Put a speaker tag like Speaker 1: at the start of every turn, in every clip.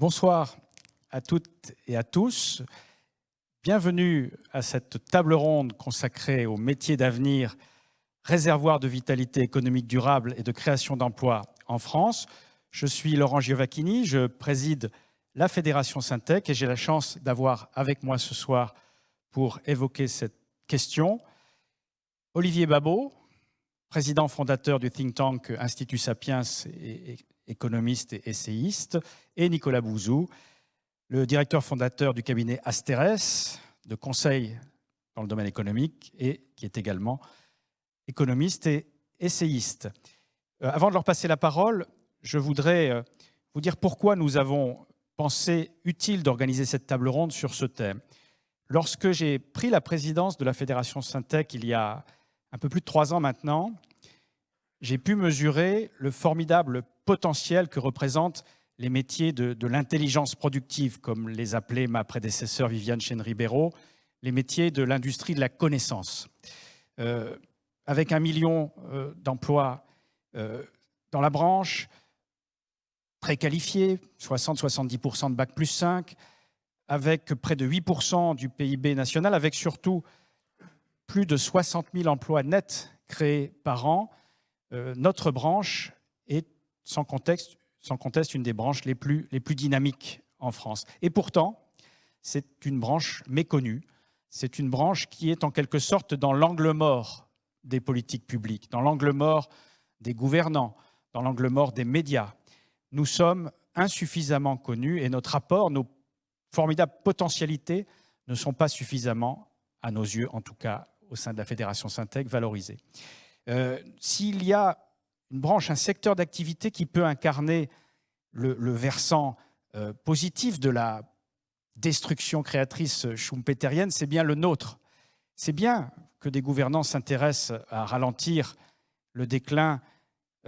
Speaker 1: Bonsoir à toutes et à tous. Bienvenue à cette table ronde consacrée aux métiers d'avenir, réservoir de vitalité économique durable et de création d'emplois en France. Je suis Laurent Giovacchini, je préside la Fédération Syntec et j'ai la chance d'avoir avec moi ce soir pour évoquer cette question Olivier Babot, président fondateur du think tank Institut Sapiens, et économiste et essayiste, et Nicolas Bouzou, le directeur fondateur du cabinet Asterès, de conseil dans le domaine économique, et qui est également économiste et essayiste. Avant de leur passer la parole, je voudrais vous dire pourquoi nous avons pensé utile d'organiser cette table ronde sur ce thème. Lorsque j'ai pris la présidence de la Fédération Syntec il y a un peu plus de 3 ans maintenant, j'ai pu mesurer le formidable potentiel que représentent les métiers de l'intelligence productive, comme les appelait ma prédécesseure Viviane Chêne-Ribéraud, les métiers de l'industrie de la connaissance. Avec 1 million d'emplois dans la branche, très qualifiés, 60-70% de bac plus 5, avec près de 8% du PIB national, avec surtout plus de 60 000 emplois nets créés par an, notre branche est sans conteste une des branches les plus dynamiques en France. Et pourtant, c'est une branche méconnue. C'est une branche qui est en quelque sorte dans l'angle mort des politiques publiques, dans l'angle mort des gouvernants, dans l'angle mort des médias. Nous sommes insuffisamment connus et notre apport, nos formidables potentialités ne sont pas suffisamment, à nos yeux en tout cas, au sein de la Fédération Syntec, valorisées. S'il y a une branche, un secteur d'activité qui peut incarner le versant positif de la destruction créatrice schumpeterienne, c'est bien le nôtre. C'est bien que des gouvernants s'intéressent à ralentir le déclin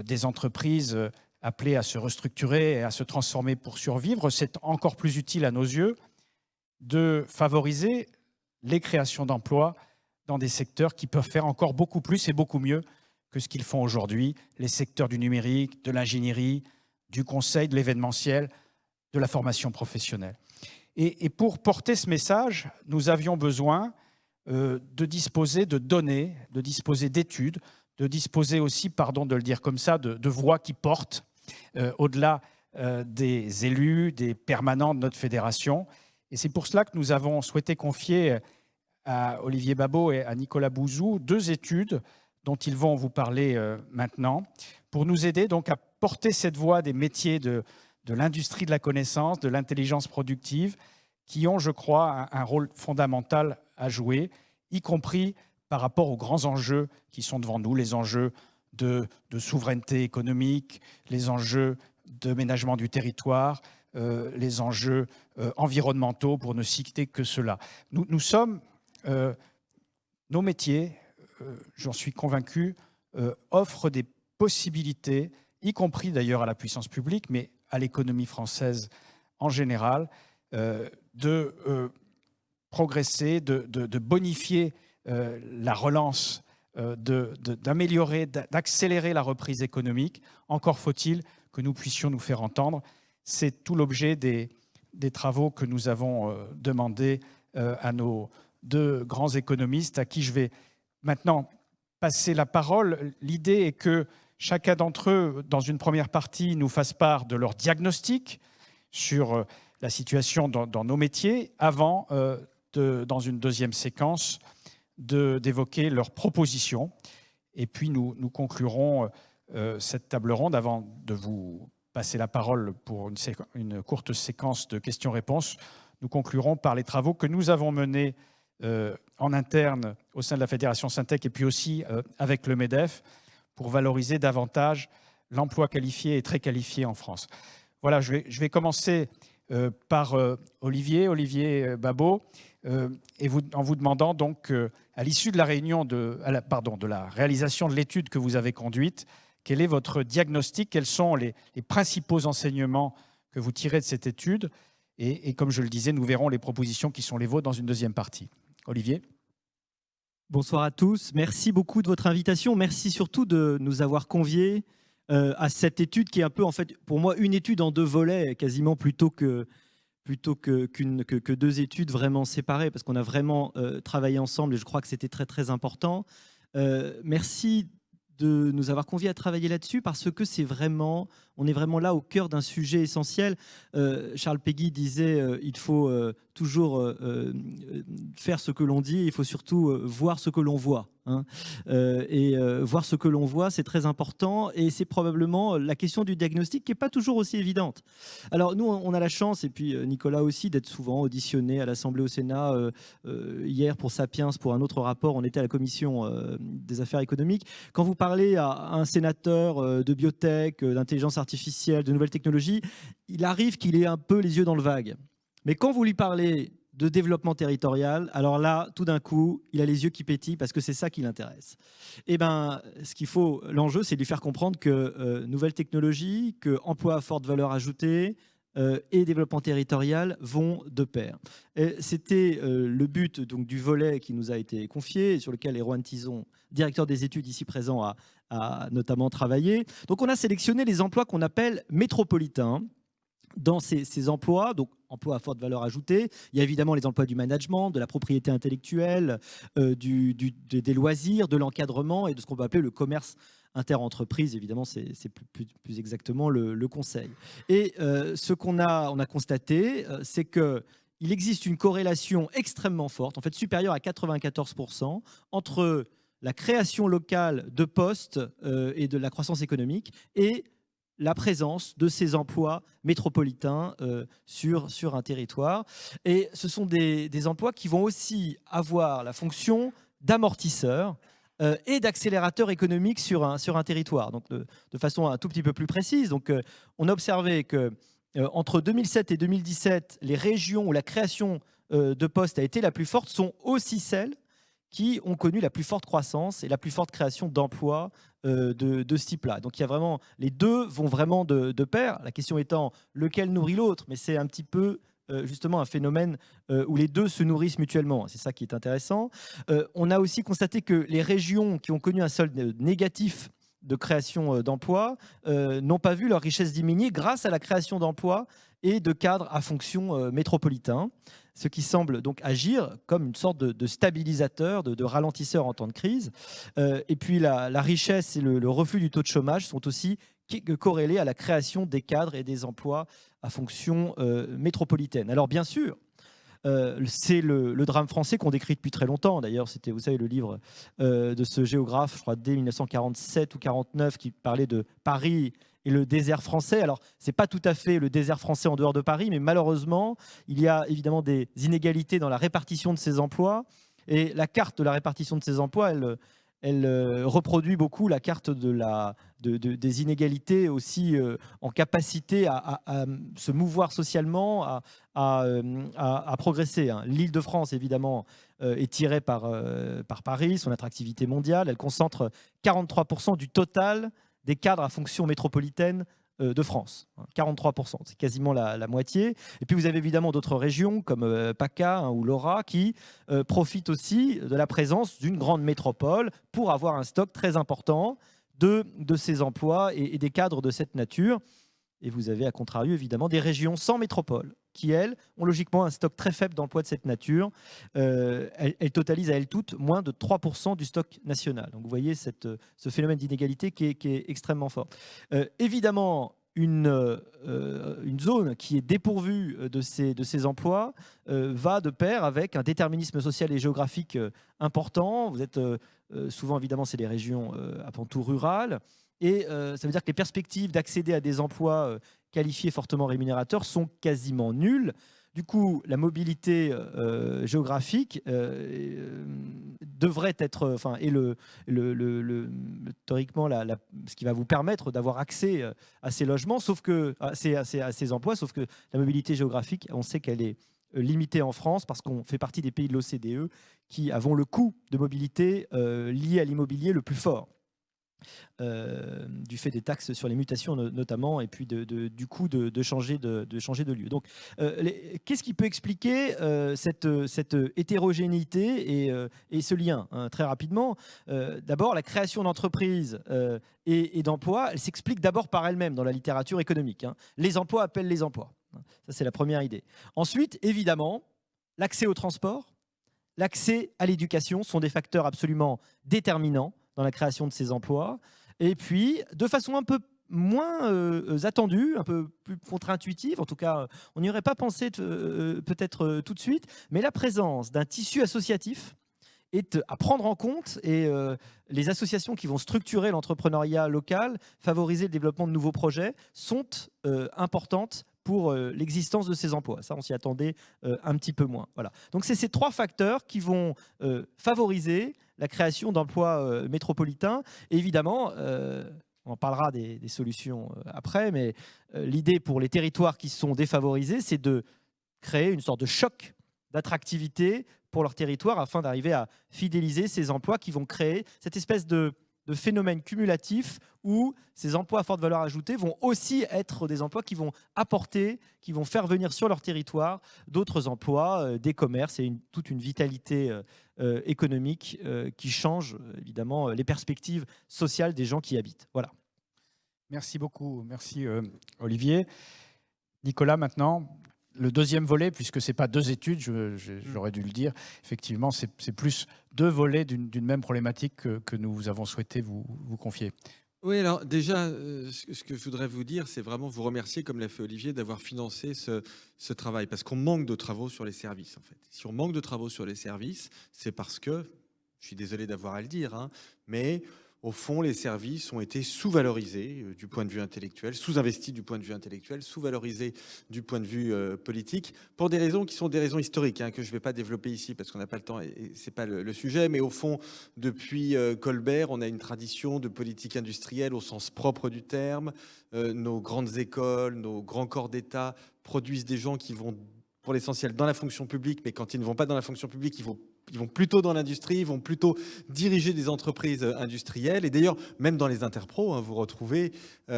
Speaker 1: des entreprises appelées à se restructurer et à se transformer pour survivre. C'est encore plus utile à nos yeux de favoriser les créations d'emplois dans des secteurs qui peuvent faire encore beaucoup plus et beaucoup mieux que ce qu'ils font aujourd'hui, les secteurs du numérique, de l'ingénierie, du conseil, de l'événementiel, de la formation professionnelle. Et pour porter ce message, nous avions besoin de disposer de données, de disposer d'études, de disposer aussi, pardon de le dire comme ça, de voix qui portent au-delà des élus, des permanents de notre fédération. Et c'est pour cela que nous avons souhaité confier à Olivier Babot et à Nicolas Bouzou 2 études dont ils vont vous parler maintenant, pour nous aider donc à porter cette voix des métiers de l'industrie de la connaissance, de l'intelligence productive, qui ont, je crois, un rôle fondamental à jouer, y compris par rapport aux grands enjeux qui sont devant nous, les enjeux de souveraineté économique, les enjeux de ménagement du territoire, les enjeux environnementaux, pour ne citer que cela. Nous sommes... nos métiers, j'en suis convaincu, offrent des possibilités, y compris d'ailleurs à la puissance publique, mais à l'économie française en général, de progresser, de bonifier la relance, d'améliorer, d'accélérer la reprise économique. Encore faut-il que nous puissions nous faire entendre. C'est tout l'objet des travaux que nous avons demandés à nos 2 grands économistes à qui je vais maintenant passer la parole. L'idée est que chacun d'entre eux, dans une première partie, nous fasse part de leur diagnostic sur la situation dans nos métiers, avant, dans une deuxième séquence, d'évoquer leurs propositions. Et puis nous conclurons cette table ronde avant de vous passer la parole pour une courte séquence de questions-réponses. Nous conclurons par les travaux que nous avons menés en interne au sein de la Fédération Syntec et puis aussi avec le MEDEF pour valoriser davantage l'emploi qualifié et très qualifié en France. Voilà, je vais commencer par Olivier Babot, en vous demandant donc, à l'issue de la réalisation de l'étude que vous avez conduite, quel est votre diagnostic, quels sont les principaux enseignements que vous tirez de cette étude et comme je le disais, nous verrons les propositions qui sont les vôtres dans une deuxième partie. Olivier ?
Speaker 2: Bonsoir à tous. Merci beaucoup de votre invitation. Merci surtout de nous avoir conviés à cette étude qui est un peu, en fait, pour moi, une étude en 2 volets, quasiment, plutôt que deux études vraiment séparées, parce qu'on a vraiment travaillé ensemble et je crois que c'était très, très important. Merci de nous avoir conviés à travailler là-dessus, parce que on est vraiment là au cœur d'un sujet essentiel. Charles Péguy disait il faut toujours faire ce que l'on dit, il faut surtout voir ce que l'on voit. Hein. Voir ce que l'on voit, c'est très important, et c'est probablement la question du diagnostic qui n'est pas toujours aussi évidente. Alors nous, on a la chance, et puis Nicolas aussi, d'être souvent auditionné à l'Assemblée, au Sénat. Hier, pour Sapiens, pour un autre rapport, on était à la commission des affaires économiques. Quand vous parlez à un sénateur de biotech, d'intelligence artificielle, de nouvelles technologies, il arrive qu'il ait un peu les yeux dans le vague. Mais quand vous lui parlez de développement territorial, alors là, tout d'un coup, il a les yeux qui pétillent, parce que c'est ça qui l'intéresse. Eh ben, l'enjeu, c'est de lui faire comprendre que nouvelles technologies, que emploi à forte valeur ajoutée et développement territorial vont de pair. C'était le but donc du volet qui nous a été confié, et sur lequel Erwan Tison, directeur des études ici présent, a notamment travaillé. Donc on a sélectionné les emplois qu'on appelle métropolitains. Dans ces emplois, donc emplois à forte valeur ajoutée, il y a évidemment les emplois du management, de la propriété intellectuelle, des loisirs, de l'encadrement et de ce qu'on peut appeler le commerce interentreprise. Évidemment, c'est plus exactement le conseil. Et ce qu'on a constaté, c'est qu'il existe une corrélation extrêmement forte, en fait supérieure à 94%, entre la création locale de postes et de la croissance économique et la présence de ces emplois métropolitains sur un territoire. Et ce sont des emplois qui vont aussi avoir la fonction d'amortisseur et d'accélérateur économique sur un territoire, donc de façon un tout petit peu plus précise. Donc, on a observé que entre 2007 et 2017, les régions où la création de postes a été la plus forte sont aussi celles qui ont connu la plus forte croissance et la plus forte création d'emplois de ce type-là. Donc il y a vraiment, les deux vont vraiment de pair. La question étant lequel nourrit l'autre, mais c'est un petit peu justement un phénomène où les deux se nourrissent mutuellement. C'est ça qui est intéressant. On a aussi constaté que les régions qui ont connu un solde négatif de création d'emplois n'ont pas vu leur richesse diminuer grâce à la création d'emplois et de cadres à fonction métropolitain, ce qui semble donc agir comme une sorte de stabilisateur, de ralentisseur en temps de crise. Et puis la richesse et le reflux du taux de chômage sont aussi corrélés à la création des cadres et des emplois à fonction métropolitaine. Alors bien sûr, c'est le drame français qu'on décrit depuis très longtemps. D'ailleurs, c'était, vous savez, le livre de ce géographe, je crois, dès 1947 ou 1949, qui parlait de Paris et le désert français. Alors, ce n'est pas tout à fait le désert français en dehors de Paris, mais malheureusement, il y a évidemment des inégalités dans la répartition de ces emplois. Et la carte de la répartition de ces emplois, elle reproduit beaucoup la carte des inégalités aussi en capacité à se mouvoir socialement, à progresser. Hein. L'Île-de-France, évidemment, est tirée par Paris, son attractivité mondiale. Elle concentre 43% du total des cadres à fonction métropolitaine de France. 43%, c'est quasiment la moitié. Et puis vous avez évidemment d'autres régions comme PACA ou l'Ora qui profitent aussi de la présence d'une grande métropole pour avoir un stock très important de ces emplois et des cadres de cette nature. Et vous avez, à contrario, évidemment, des régions sans métropole qui, elles, ont logiquement un stock très faible d'emplois de cette nature. Elles totalisent à elles toutes moins de 3% du stock national. Donc vous voyez ce phénomène d'inégalité qui est extrêmement fort. Évidemment, une zone qui est dépourvue de ces emplois va de pair avec un déterminisme social et géographique important. Vous êtes souvent, évidemment, c'est des régions avant tout rurales. Et ça veut dire que les perspectives d'accéder à des emplois qualifiés fortement rémunérateurs sont quasiment nulles. Du coup, la mobilité géographique devrait être, théoriquement, ce qui va vous permettre d'avoir accès à ces logements, à ces emplois, sauf que la mobilité géographique, on sait qu'elle est limitée en France parce qu'on fait partie des pays de l'OCDE qui avons le coût de mobilité lié à l'immobilier le plus fort. du fait des taxes sur les mutations notamment, et puis du coup de changer de lieu. Donc, qu'est-ce qui peut expliquer cette hétérogénéité et ce lien, hein, très rapidement? D'abord, la création d'entreprises et d'emplois, elle s'explique d'abord par elle-même dans la littérature économique, hein. Les emplois appellent les emplois. Ça, c'est la première idée. Ensuite, évidemment, l'accès au transport, l'accès à l'éducation sont des facteurs absolument déterminants dans la création de ces emplois. Et puis, de façon un peu moins attendue, un peu plus contre-intuitive, en tout cas, on n'y aurait pas pensé peut-être tout de suite, mais la présence d'un tissu associatif est à prendre en compte, et les associations qui vont structurer l'entrepreneuriat local, favoriser le développement de nouveaux projets, sont importantes pour l'existence de ces emplois. Ça, on s'y attendait un petit peu moins. Voilà. Donc, c'est ces trois facteurs qui vont favoriser la création d'emplois métropolitains. Et évidemment, on en parlera des solutions après, mais l'idée pour les territoires qui sont défavorisés, c'est de créer une sorte de choc d'attractivité pour leur territoire afin d'arriver à fidéliser ces emplois qui vont créer cette espèce de phénomène cumulatif où ces emplois à forte valeur ajoutée vont aussi être des emplois qui vont apporter, qui vont faire venir sur leur territoire d'autres emplois, des commerces et toute une vitalité économique qui change évidemment les perspectives sociales des gens qui y habitent. Voilà.
Speaker 1: Merci beaucoup, merci Olivier. Nicolas, maintenant, le deuxième volet, puisque ce n'est pas deux études, j'aurais dû le dire, effectivement, c'est plus deux volets d'une même problématique que nous avons souhaité vous confier.
Speaker 3: Oui, alors déjà, ce que je voudrais vous dire, c'est vraiment vous remercier, comme l'a fait Olivier, d'avoir financé ce travail, parce qu'on manque de travaux sur les services, en fait. Si on manque de travaux sur les services, c'est parce que, je suis désolé d'avoir à le dire, hein, mais au fond, les services ont été sous-valorisés du point de vue intellectuel, sous-investis du point de vue intellectuel, sous-valorisés du point de vue politique, pour des raisons qui sont des raisons historiques, hein, que je ne vais pas développer ici parce qu'on n'a pas le temps et ce n'est pas le sujet. Mais au fond, depuis Colbert, on a une tradition de politique industrielle au sens propre du terme. Nos grandes écoles, nos grands corps d'État produisent des gens qui vont, pour l'essentiel, dans la fonction publique, mais quand ils ne vont pas dans la fonction publique, ils vont plutôt dans l'industrie, ils vont plutôt diriger des entreprises industrielles. Et d'ailleurs, même dans les interpros, hein, vous retrouvez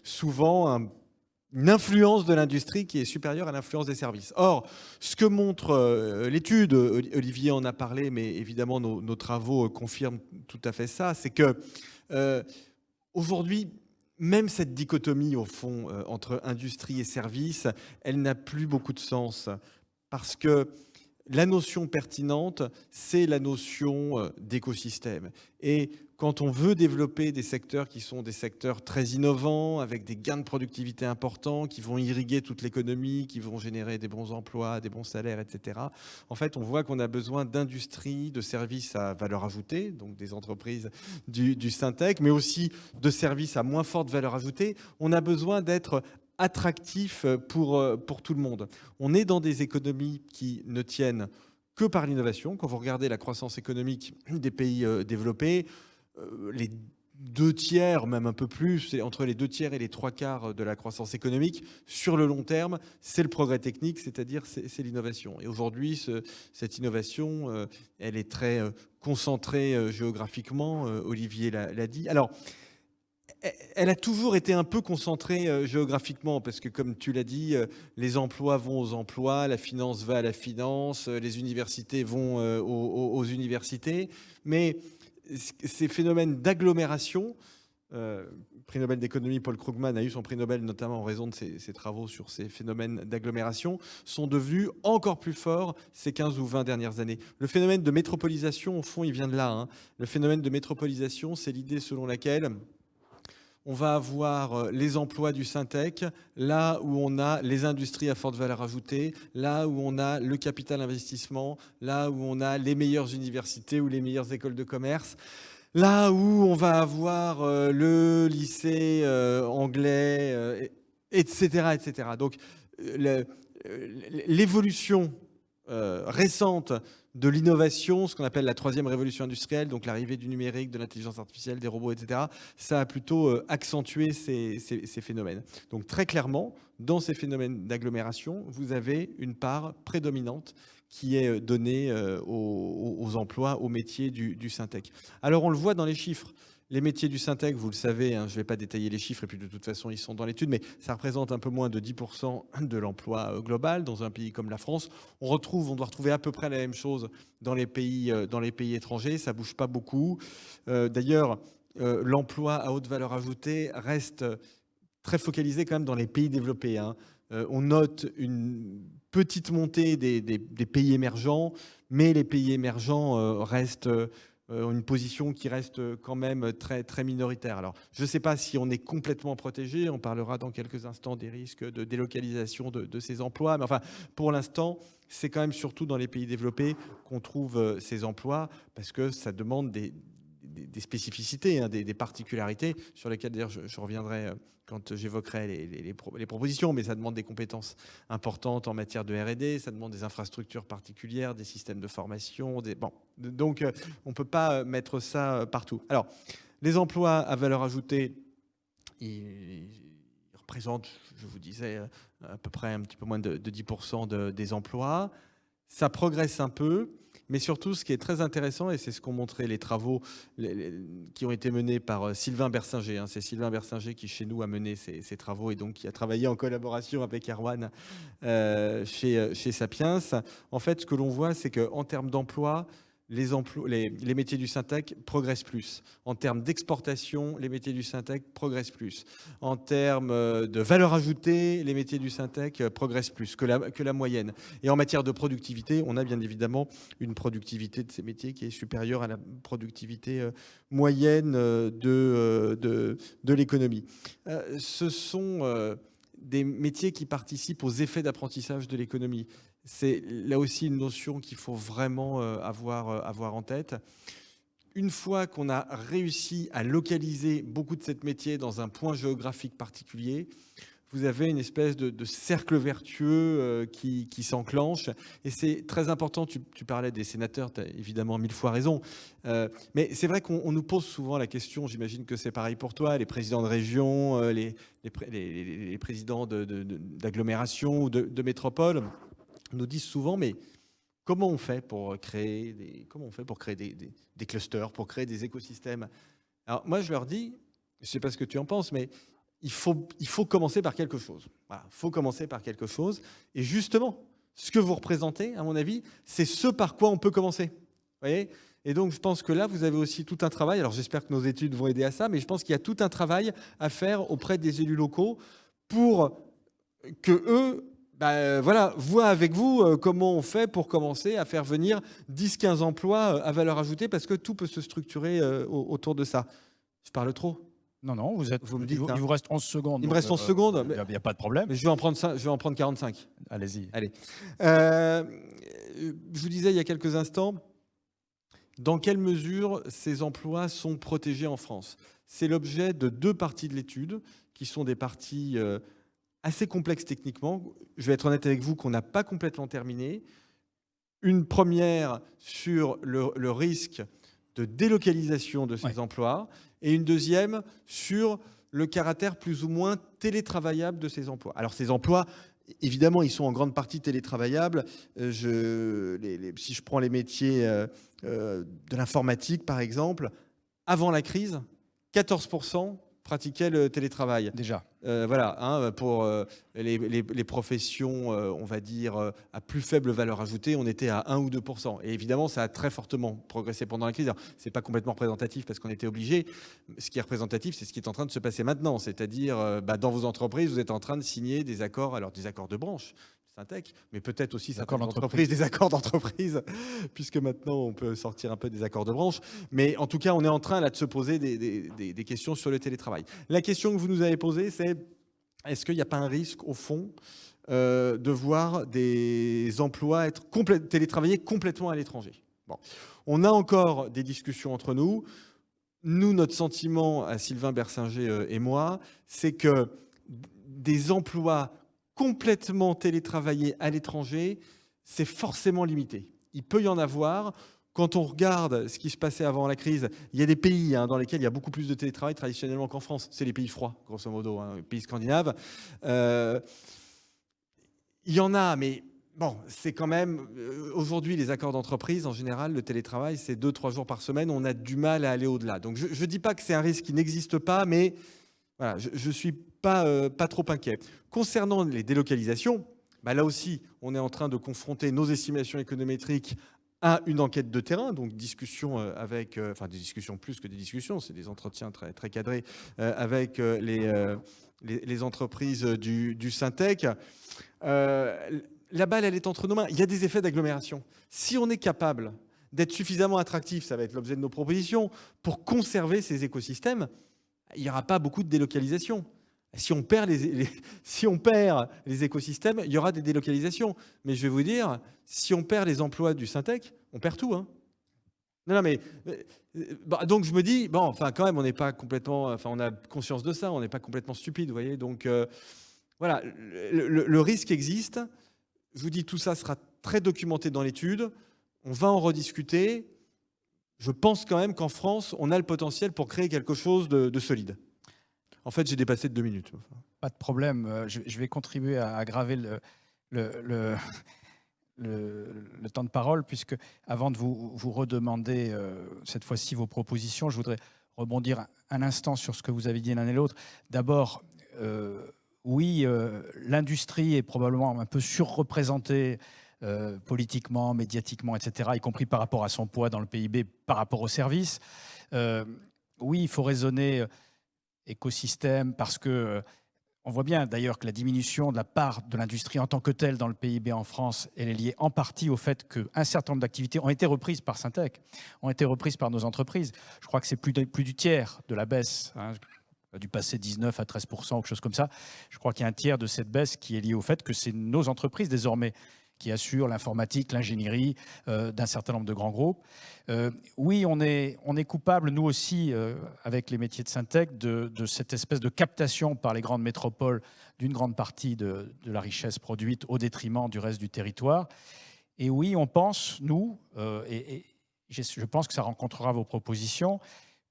Speaker 3: souvent une influence de l'industrie qui est supérieure à l'influence des services. Or, ce que montre l'étude, Olivier en a parlé, mais évidemment nos travaux confirment tout à fait ça, c'est que aujourd'hui, même cette dichotomie, au fond, entre industrie et services, elle n'a plus beaucoup de sens. Parce que la notion pertinente, c'est la notion d'écosystème. Et quand on veut développer des secteurs qui sont des secteurs très innovants, avec des gains de productivité importants, qui vont irriguer toute l'économie, qui vont générer des bons emplois, des bons salaires, etc., en fait, on voit qu'on a besoin d'industries, de services à valeur ajoutée, donc des entreprises du Syntec, mais aussi de services à moins forte valeur ajoutée. On a besoin d'être attractif pour tout le monde. On est dans des économies qui ne tiennent que par l'innovation. Quand vous regardez la croissance économique des pays développés, les 2/3, même un peu plus, c'est entre les 2/3 et les 3/4 de la croissance économique, sur le long terme, c'est le progrès technique, c'est-à-dire c'est l'innovation. Et aujourd'hui, cette innovation, elle est très concentrée géographiquement, Olivier l'a dit. Alors, elle a toujours été un peu concentrée géographiquement, parce que comme tu l'as dit, les emplois vont aux emplois, la finance va à la finance, les universités vont aux universités. Mais ces phénomènes d'agglomération, prix Nobel d'économie, Paul Krugman a eu son prix Nobel notamment en raison de ses travaux sur ces phénomènes d'agglomération, sont devenus encore plus forts ces 15 ou 20 dernières années. Le phénomène de métropolisation, au fond, il vient de là, hein. Le phénomène de métropolisation, c'est l'idée selon laquelle on va avoir les emplois du Syntec, là où on a les industries à forte valeur ajoutée, là où on a le capital investissement, là où on a les meilleures universités ou les meilleures écoles de commerce, là où on va avoir le lycée anglais, etc., etc. Donc, l'évolution récente de l'innovation, ce qu'on appelle la troisième révolution industrielle, donc l'arrivée du numérique, de l'intelligence artificielle, des robots, etc., ça a plutôt accentué ces phénomènes. Donc très clairement, dans ces phénomènes d'agglomération, vous avez une part prédominante qui est donnée aux emplois, aux métiers du Syntec. Alors on le voit dans les chiffres. Les métiers du Syntec, vous le savez, hein, je ne vais pas détailler les chiffres, et puis de toute façon, ils sont dans l'étude, mais ça représente un peu moins de 10% de l'emploi global dans un pays comme la France. On doit retrouver à peu près la même chose dans les pays étrangers, ça ne bouge pas beaucoup. D'ailleurs, l'emploi à haute valeur ajoutée reste très focalisé quand même dans les pays développés, hein. On note une petite montée des pays émergents, mais les pays émergents restent une position qui reste quand même très, très minoritaire. Alors, je ne sais pas si on est complètement protégé, on parlera dans quelques instants des risques de délocalisation de ces emplois, mais enfin, pour l'instant, c'est quand même surtout dans les pays développés qu'on trouve ces emplois, parce que ça demande des spécificités, hein, des particularités, sur lesquelles d'ailleurs je reviendrai quand j'évoquerai les propositions, mais ça demande des compétences importantes en matière de R&D, ça demande des infrastructures particulières, des systèmes de formation. Bon. Donc, on ne peut pas mettre ça partout. Alors, les emplois à valeur ajoutée, ils représentent, je vous disais, à peu près un petit peu moins de 10% des emplois. Ça progresse un peu, mais surtout, ce qui est très intéressant, et c'est ce qu'ont montré les travaux qui ont été menés par Sylvain Bersinger. C'est Sylvain Bersinger qui, chez nous, a mené ces travaux et donc qui a travaillé en collaboration avec Erwan chez Sapiens. En fait, ce que l'on voit, c'est qu'en termes d'emploi, les métiers du Syntec progressent plus. En termes d'exportation, les métiers du Syntec progressent plus. En termes de valeur ajoutée, les métiers du Syntec progressent plus que la moyenne. Et en matière de productivité, on a bien évidemment une productivité de ces métiers qui est supérieure à la productivité moyenne de l'économie. Ce sont des métiers qui participent aux effets d'apprentissage de l'économie. C'est là aussi une notion qu'il faut vraiment avoir en tête. Une fois qu'on a réussi à localiser beaucoup de ces métiers dans un point géographique particulier, vous avez une espèce de cercle vertueux qui s'enclenche. Et c'est très important, tu parlais des sénateurs, tu as évidemment 1000 fois raison. Mais c'est vrai qu'on nous pose souvent la question, j'imagine que c'est pareil pour toi, les présidents de région, les présidents d'agglomération ou de métropole, nous disent souvent, mais comment on fait pour créer des clusters, pour créer des écosystèmes? Alors moi, je leur dis, je ne sais pas ce que tu en penses, mais il faut commencer par quelque chose. Voilà, il faut commencer par quelque chose. Et justement, ce que vous représentez, à mon avis, c'est ce par quoi on peut commencer. Vous voyez ? Et donc, je pense que là, vous avez aussi tout un travail. Alors, j'espère que nos études vont aider à ça, mais je pense qu'il y a tout un travail à faire auprès des élus locaux pour que eux voient avec vous comment on fait pour commencer à faire venir 10-15 emplois à valeur ajoutée, parce que tout peut se structurer autour de ça. Je parle trop?
Speaker 1: Non,
Speaker 3: Vous me dites,
Speaker 1: il vous reste 11 secondes.
Speaker 3: Il me reste 11 secondes.
Speaker 1: Il n'y a pas de problème.
Speaker 3: Mais je vais en prendre 45.
Speaker 1: Allez-y.
Speaker 3: Allez. Je vous disais il y a quelques instants, dans quelle mesure ces emplois sont protégés en France? C'est l'objet de 2 parties de l'étude, qui sont des parties assez complexes techniquement. Je vais être honnête avec vous qu'on n'a pas complètement terminé. Une première sur le risque de délocalisation de ces emplois, et une deuxième sur le caractère plus ou moins télétravaillable de ces emplois. Alors ces emplois, évidemment, ils sont en grande partie télétravaillables. Si je prends les métiers de l'informatique, par exemple, avant la crise, 14% pratiquaient le télétravail.
Speaker 1: Déjà.
Speaker 3: Voilà, hein, pour les professions, on va dire, à plus faible valeur ajoutée, on était à 1 ou 2%. Et évidemment, ça a très fortement progressé pendant la crise. Ce n'est pas complètement représentatif parce qu'on était obligé. Ce qui est représentatif, c'est ce qui est en train de se passer maintenant. C'est-à-dire, dans vos entreprises, vous êtes en train de signer des accords, alors des accords de branche, Syntec, mais peut-être aussi des accords d'entreprise, puisque maintenant on peut sortir un peu des accords de branche. Mais en tout cas, on est en train là de se poser des questions sur le télétravail. La question que vous nous avez posée, c'est est-ce qu'il n'y a pas un risque, au fond, de voir des emplois être télétravaillés complètement à l'étranger? Bon. On a encore des discussions entre nous. Nous, notre sentiment, à Sylvain Bersinger et moi, c'est que des emplois complètement télétravaillés à l'étranger, c'est forcément limité. Il peut y en avoir. Quand on regarde ce qui se passait avant la crise, il y a des pays dans lesquels il y a beaucoup plus de télétravail traditionnellement qu'en France. C'est les pays froids, grosso modo, les pays scandinaves. Il y en a, mais Bon, c'est quand même, aujourd'hui, les accords d'entreprise, en général, le télétravail, c'est 2-3 jours par semaine. On a du mal à aller au-delà. Donc, je ne dis pas que c'est un risque qui n'existe pas, mais voilà, je ne suis pas trop inquiet. Concernant les délocalisations, bah là aussi, on est en train de confronter nos estimations économétriques à une enquête de terrain, donc discussion avec, enfin des discussions plus que des discussions, c'est des entretiens très, très cadrés avec les entreprises du Syntec. La balle, elle est entre nos mains. Il y a des effets d'agglomération. Si on est capable d'être suffisamment attractif, ça va être l'objet de nos propositions, pour conserver ces écosystèmes, il n'y aura pas beaucoup de délocalisation. Si on perd si on perd les écosystèmes, il y aura des délocalisations. Mais je vais vous dire, si on perd les emplois du Syntec, on perd tout. Hein. Non, mais donc je me dis, bon, enfin quand même, on n'est pas complètement, enfin on a conscience de ça, on n'est pas complètement stupide, vous voyez. Donc voilà, le risque existe. Je vous dis, tout ça sera très documenté dans l'étude. On va en rediscuter. Je pense quand même qu'en France, on a le potentiel pour créer quelque chose de solide. En fait, j'ai dépassé de 2 minutes.
Speaker 1: Pas de problème. Je vais contribuer à aggraver le temps de parole, puisque avant de vous redemander cette fois-ci vos propositions, je voudrais rebondir un instant sur ce que vous avez dit l'un et l'autre. D'abord, oui, l'industrie est probablement un peu surreprésentée politiquement, médiatiquement, etc., y compris par rapport à son poids dans le PIB, par rapport aux services. Oui, il faut raisonner écosystème parce que on voit bien d'ailleurs que la diminution de la part de l'industrie en tant que telle dans le PIB en France, elle est liée en partie au fait qu'un certain nombre d'activités ont été reprises par Syntec, ont été reprises par nos entreprises. Je crois que c'est plus du tiers de la baisse, hein, du passé 19 à 13%, ou quelque chose comme ça. Je crois qu'il y a un tiers de cette baisse qui est lié au fait que c'est nos entreprises désormais qui assurent l'informatique, l'ingénierie d'un certain nombre de grands groupes. Oui, on est coupable, nous aussi, avec les métiers de Syntec, de cette espèce de captation par les grandes métropoles d'une grande partie de la richesse produite au détriment du reste du territoire. Et oui, on pense, nous, et je pense que ça rencontrera vos propositions,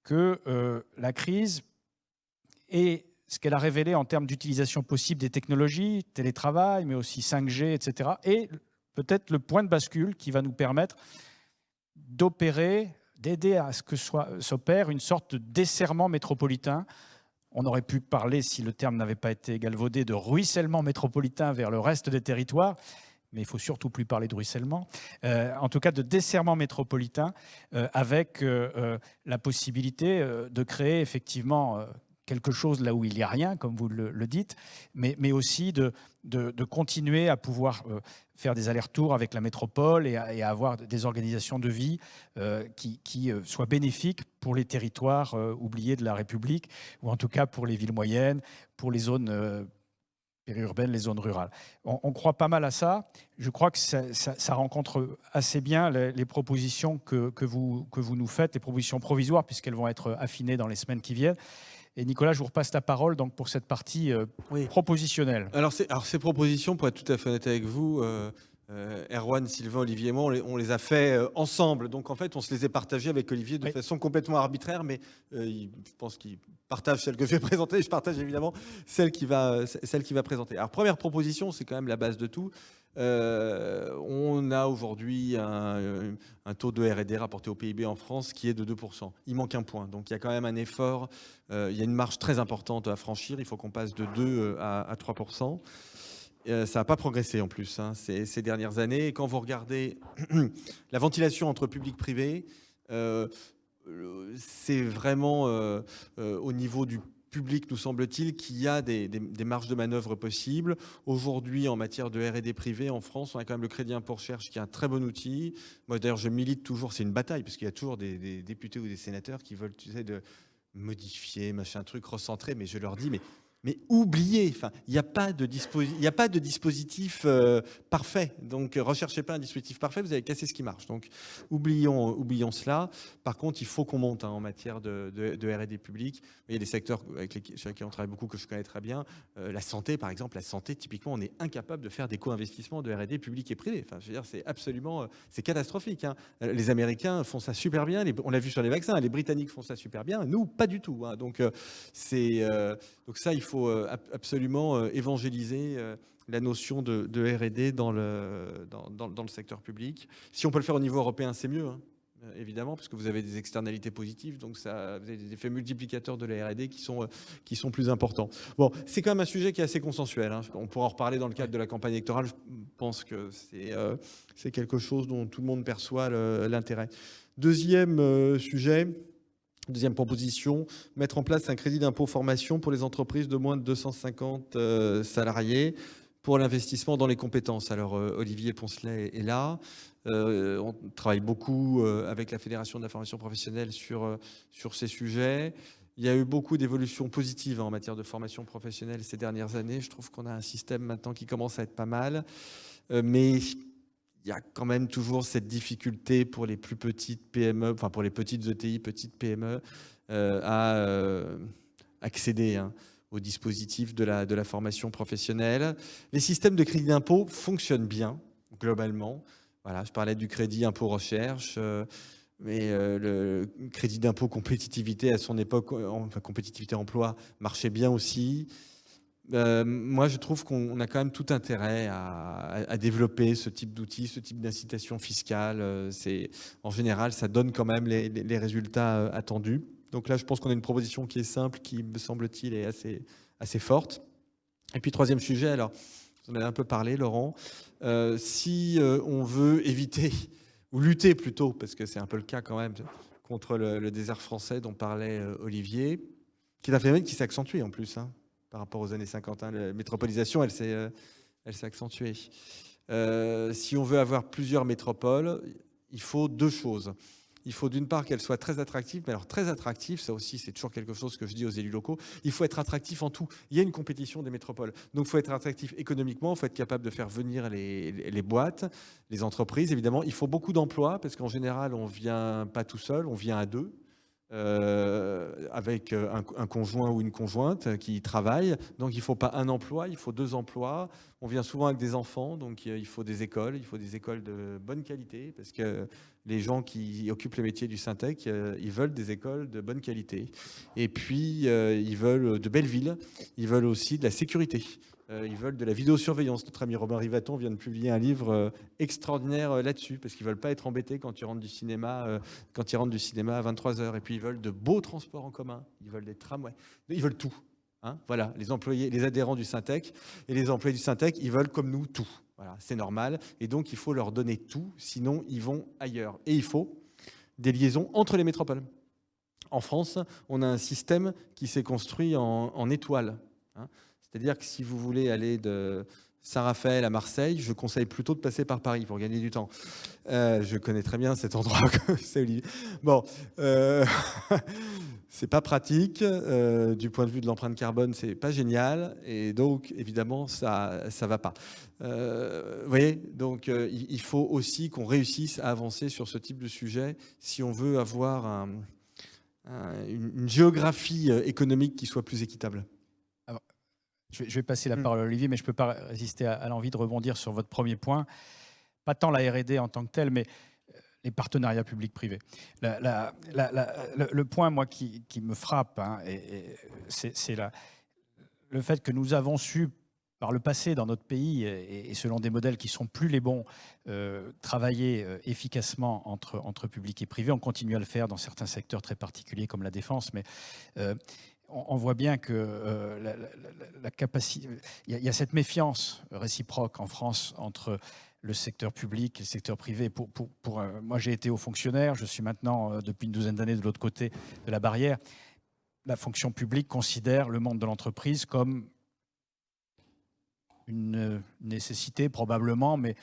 Speaker 1: que la crise est ce qu'elle a révélé en termes d'utilisation possible des technologies, télétravail, mais aussi 5G, etc. Et peut-être le point de bascule qui va nous permettre d'aider à ce que s'opère une sorte de desserrement métropolitain. On aurait pu parler, si le terme n'avait pas été galvaudé, de ruissellement métropolitain vers le reste des territoires, mais il ne faut surtout plus parler de ruissellement, en tout cas de desserrement métropolitain, avec la possibilité de créer effectivement quelque chose là où il n'y a rien, comme vous le dites, mais aussi de continuer à pouvoir faire des allers-retours avec la métropole et à avoir des organisations de vie qui soient bénéfiques pour les territoires oubliés de la République, ou en tout cas pour les villes moyennes, pour les zones périurbaines, les zones rurales. On croit pas mal à ça. Je crois que ça rencontre assez bien les propositions que vous nous faites, les propositions provisoires, puisqu'elles vont être affinées dans les semaines qui viennent. Et Nicolas, je vous repasse la parole donc, pour cette partie propositionnelle.
Speaker 3: Alors ces propositions, pour être tout à fait honnête avec vous, Erwan, Sylvain, Olivier et moi, on les a fait ensemble. Donc en fait, on se les est partagées avec Olivier de façon complètement arbitraire, mais je pense qu'il partage celle que je vais présenter. Je partage évidemment celle qu'il va présenter. Alors première proposition, c'est quand même la base de tout. On a aujourd'hui un taux de R&D rapporté au PIB en France qui est de 2%. Il manque un point. Donc il y a quand même un effort. Il y a une marge très importante à franchir. Il faut qu'on passe de 2 à 3%. Ça n'a pas progressé en plus ces dernières années. Et quand vous regardez la ventilation entre public et privé, c'est vraiment au niveau du public, nous semble-t-il, qu'il y a des marges de manœuvre possibles. Aujourd'hui, en matière de R&D privé, en France, on a quand même le crédit impôt recherche qui est un très bon outil. Moi, d'ailleurs, je milite toujours, c'est une bataille, parce qu'il y a toujours des députés ou des sénateurs qui veulent, tu sais, de modifier, machin truc, recentrer, mais je leur dis, mais oubliez, enfin, il n'y a pas de dispositif parfait. Donc, recherchez pas un dispositif parfait, vous allez casser ce qui marche. Donc, oublions cela. Par contre, il faut qu'on monte en matière de R&D public. Il y a des secteurs sur lesquels on travaille beaucoup, que je connais très bien. La santé, par exemple, typiquement, on est incapable de faire des co-investissements de R&D public et privé. Enfin, je veux dire, c'est catastrophique. Les Américains font ça super bien. On l'a vu sur les vaccins. Les Britanniques font ça super bien. Nous, pas du tout. Donc ça, il faut absolument évangéliser la notion de R&D dans le secteur public. Si on peut le faire au niveau européen, c'est mieux, hein, évidemment, parce que vous avez des externalités positives, donc ça, vous avez des effets multiplicateurs de la R&D qui sont plus importants. Bon, c'est quand même un sujet qui est assez consensuel, hein. On pourra en reparler dans le cadre de la campagne électorale. Je pense que c'est quelque chose dont tout le monde perçoit l'intérêt. Deuxième sujet. Deuxième proposition, mettre en place un crédit d'impôt formation pour les entreprises de moins de 250 salariés pour l'investissement dans les compétences. Alors, Olivier Poncelet est là. On travaille beaucoup avec la Fédération de la formation professionnelle sur ces sujets. Il y a eu beaucoup d'évolutions positives en matière de formation professionnelle ces dernières années. Je trouve qu'on a un système maintenant qui commence à être pas mal. Mais il y a quand même toujours cette difficulté pour les plus petites PME, enfin pour les petites ETI, petites PME, à accéder au dispositif de la formation professionnelle. Les systèmes de crédit d'impôt fonctionnent bien, globalement. Voilà, je parlais du crédit impôt recherche, mais le crédit d'impôt compétitivité à son époque, enfin compétitivité emploi, marchait bien aussi. Moi, je trouve qu'on a quand même tout intérêt à développer ce type d'outils, ce type d'incitation fiscale. En général, ça donne quand même les résultats attendus. Donc là, je pense qu'on a une proposition qui est simple, qui, me semble-t-il, est assez forte. Et puis, troisième sujet, alors, vous en avez un peu parlé, Laurent. Si on veut éviter, ou lutter plutôt, parce que c'est un peu le cas quand même, contre le désert français dont parlait Olivier, qui est un phénomène qui s'est accentué en plus, hein, par rapport aux années 50. La métropolisation, elle s'est accentuée. Si on veut avoir plusieurs métropoles, il faut deux choses. Il faut d'une part qu'elles soient très attractives, mais alors très attractives, ça aussi c'est toujours quelque chose que je dis aux élus locaux, il faut être attractif en tout. Il y a une compétition des métropoles, donc il faut être attractif économiquement, il faut être capable de faire venir les boîtes, les entreprises, évidemment. Il faut beaucoup d'emplois, parce qu'en général on ne vient pas tout seul, on vient à deux. Avec un conjoint ou une conjointe qui travaille. Donc il ne faut pas un emploi, il faut deux emplois. On vient souvent avec des enfants, donc il faut des écoles de bonne qualité, parce que les gens qui occupent les métiers du Syntec, ils veulent des écoles de bonne qualité. Et puis ils veulent de belles villes, ils veulent aussi de la sécurité. Ils veulent de la vidéosurveillance. Notre ami Robin Rivaton vient de publier un livre extraordinaire là-dessus, parce qu'ils ne veulent pas être embêtés quand ils rentrent du cinéma, à 23h. Et puis ils veulent de beaux transports en commun, ils veulent des tramways, ils veulent tout. Hein, voilà, les employés, les adhérents du Syntec et les employés du Syntec, ils veulent comme nous tout. Voilà, c'est normal. Et donc il faut leur donner tout, sinon ils vont ailleurs. Et il faut des liaisons entre les métropoles. En France, on a un système qui s'est construit en étoile. Hein. C'est-à-dire que si vous voulez aller de Saint-Raphaël à Marseille, je conseille plutôt de passer par Paris pour gagner du temps. Je connais très bien cet endroit, c'est Olivier. Bon, c'est pas pratique. Du point de vue de l'empreinte carbone, c'est pas génial. Et donc, évidemment, ça va pas. Vous voyez, donc il faut aussi qu'on réussisse à avancer sur ce type de sujet si on veut avoir une géographie économique qui soit plus équitable.
Speaker 1: Je vais passer la parole à Olivier, mais je ne peux pas résister à l'envie de rebondir sur votre premier point. Pas tant la R&D en tant que telle, mais les partenariats publics-privés. Le point, moi, qui me frappe, hein, c'est le fait que nous avons su, par le passé, dans notre pays, et selon des modèles qui ne sont plus les bons, travailler efficacement entre public et privé. On continue à le faire dans certains secteurs très particuliers, comme la défense, mais... on voit bien que la capacité, il y a cette méfiance réciproque en France entre le secteur public et le secteur privé. Moi, j'ai été haut fonctionnaire, je suis maintenant, depuis une douzaine d'années, de l'autre côté de la barrière. La fonction publique considère le monde de l'entreprise comme une nécessité, probablement, mais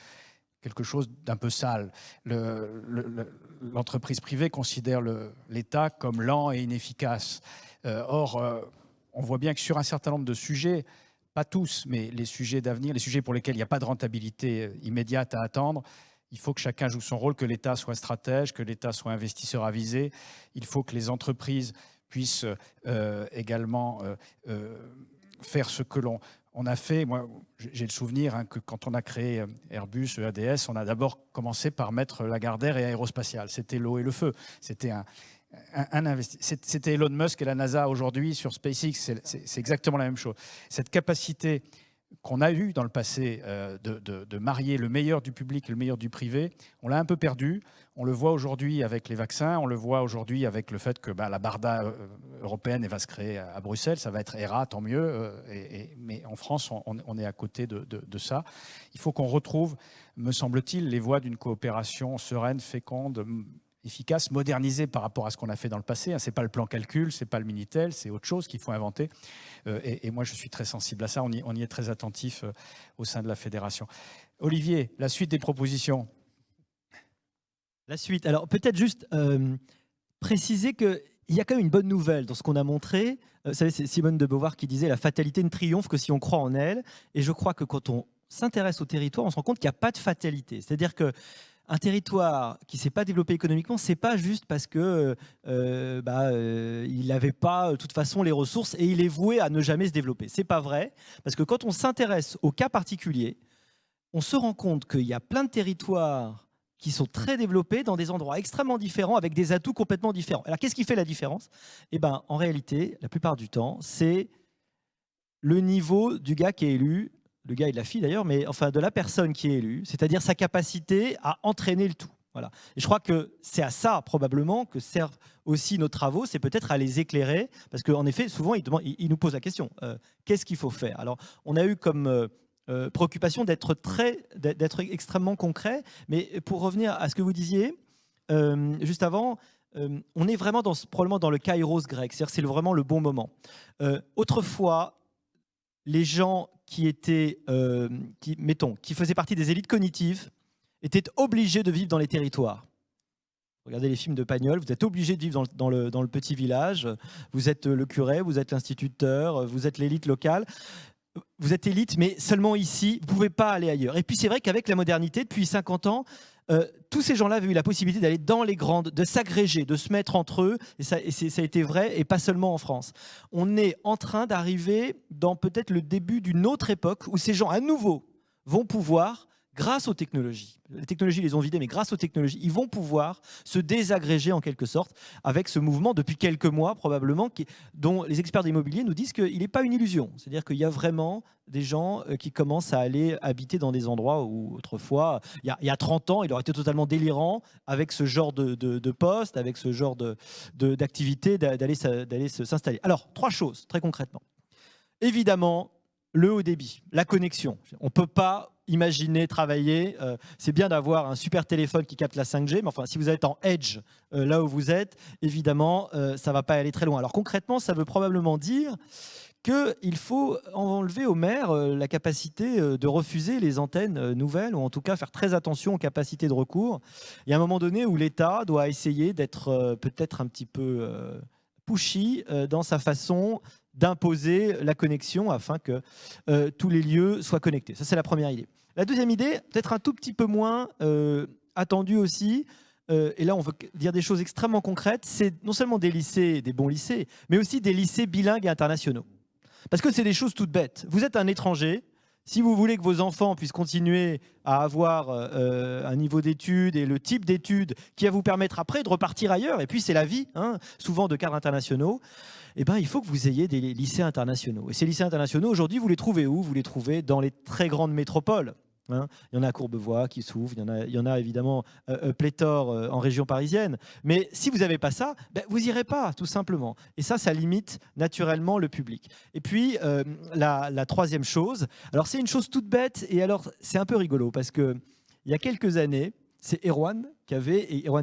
Speaker 1: quelque chose d'un peu sale. L'entreprise privée considère l'État comme lent et inefficace. Or, on voit bien que sur un certain nombre de sujets, pas tous, mais les sujets d'avenir, les sujets pour lesquels il n'y a pas de rentabilité immédiate à attendre, il faut que chacun joue son rôle, que l'État soit stratège, que l'État soit investisseur avisé. Il faut que les entreprises puissent également faire ce que on a fait. Moi, j'ai le souvenir que quand on a créé Airbus, EADS, on a d'abord commencé par mettre Lagardère et Aérospatiale. C'était l'eau et le feu. C'était c'était Elon Musk et la NASA aujourd'hui sur SpaceX. C'est exactement la même chose. Cette capacité qu'on a eu dans le passé de marier le meilleur du public et le meilleur du privé, on l'a un peu perdu. On le voit aujourd'hui avec les vaccins, on le voit aujourd'hui avec le fait que la Barda européenne va se créer à Bruxelles, ça va être ERA, tant mieux, mais en France, on est à côté de ça. Il faut qu'on retrouve, me semble-t-il, les voies d'une coopération sereine, féconde, efficace, modernisée par rapport à ce qu'on a fait dans le passé. Ce n'est pas le plan calcul, ce n'est pas le Minitel, c'est autre chose qu'il faut inventer. Et moi, je suis très sensible à ça. On y est très attentif au sein de la fédération. Olivier, la suite des propositions.
Speaker 2: La suite. Alors, peut-être juste préciser qu'il y a quand même une bonne nouvelle dans ce qu'on a montré. Vous savez, c'est Simone de Beauvoir qui disait « La fatalité ne triomphe que si on croit en elle ». Et je crois que quand on s'intéresse au territoire, on se rend compte qu'il n'y a pas de fatalité. C'est-à-dire que un territoire qui ne s'est pas développé économiquement, ce n'est pas juste parce qu'il n'avait pas de toute façon les ressources et il est voué à ne jamais se développer. Ce n'est pas vrai, parce que quand on s'intéresse au cas particulier, on se rend compte qu'il y a plein de territoires qui sont très développés dans des endroits extrêmement différents, avec des atouts complètement différents. Alors qu'est-ce qui fait la différence? En réalité, la plupart du temps, c'est le niveau du gars qui est élu, le gars et de la fille d'ailleurs, mais enfin de la personne qui est élue, c'est-à-dire sa capacité à entraîner le tout. Voilà. Et je crois que c'est à ça probablement que servent aussi nos travaux, c'est peut-être à les éclairer, parce qu'en effet, souvent, ils nous posent la question, qu'est-ce qu'il faut faire? Alors, on a eu comme préoccupation d'être extrêmement concret, mais pour revenir à ce que vous disiez, juste avant, on est vraiment probablement dans le kairos grec, c'est-à-dire que c'est vraiment le bon moment. Autrefois, les gens qui faisaient partie des élites cognitives étaient obligés de vivre dans les territoires. Regardez les films de Pagnol, vous êtes obligé de vivre dans le petit village, vous êtes le curé, vous êtes l'instituteur, vous êtes l'élite locale. Vous êtes élite, mais seulement ici, vous ne pouvez pas aller ailleurs. Et puis c'est vrai qu'avec la modernité, depuis 50 ans, tous ces gens-là avaient eu la possibilité d'aller dans les grandes, de s'agréger, de se mettre entre eux, et ça a été vrai, et pas seulement en France. On est en train d'arriver dans peut-être le début d'une autre époque où ces gens, à nouveau, vont pouvoir, grâce aux technologies, les technologies les ont vidés, mais grâce aux technologies, ils vont pouvoir se désagréger en quelque sorte avec ce mouvement depuis quelques mois probablement, dont les experts de l'immobilier nous disent qu'il n'est pas une illusion. C'est-à-dire qu'il y a vraiment des gens qui commencent à aller habiter dans des endroits où autrefois, il y a 30 ans, il aurait été totalement délirant avec ce genre de poste, avec ce genre d'activité d'aller s'installer. Alors, 3 choses très concrètement. Évidemment, le haut débit, la connexion. On ne peut pas imaginer travailler, c'est bien d'avoir un super téléphone qui capte la 5G, mais enfin, si vous êtes en edge là où vous êtes, évidemment, ça ne va pas aller très loin. Alors concrètement, ça veut probablement dire qu'il faut enlever aux maires la capacité de refuser les antennes nouvelles, ou en tout cas faire très attention aux capacités de recours. Il y a un moment donné où l'État doit essayer d'être peut-être un petit peu pushy dans sa façon d'imposer la connexion afin que tous les lieux soient connectés. Ça, c'est la première idée. La deuxième idée, peut-être un tout petit peu moins attendue aussi, et là on veut dire des choses extrêmement concrètes, c'est non seulement des lycées, des bons lycées, mais aussi des lycées bilingues et internationaux. Parce que c'est des choses toutes bêtes. Vous êtes un étranger, si vous voulez que vos enfants puissent continuer à avoir un niveau d'études et le type d'études qui va vous permettre après de repartir ailleurs, et puis c'est la vie, hein, souvent de cadres internationaux, il faut que vous ayez des lycées internationaux. Et ces lycées internationaux, aujourd'hui, vous les trouvez où? Vous les trouvez dans les très grandes métropoles. Hein. Il y en a à Courbevoie qui s'ouvre, il y en a évidemment pléthore en région parisienne. Mais si vous n'avez pas ça, vous n'irez pas, tout simplement. Et ça limite naturellement le public. Et puis, la troisième chose, alors c'est une chose toute bête, et alors c'est un peu rigolo, parce qu'il y a quelques années, c'est Erwan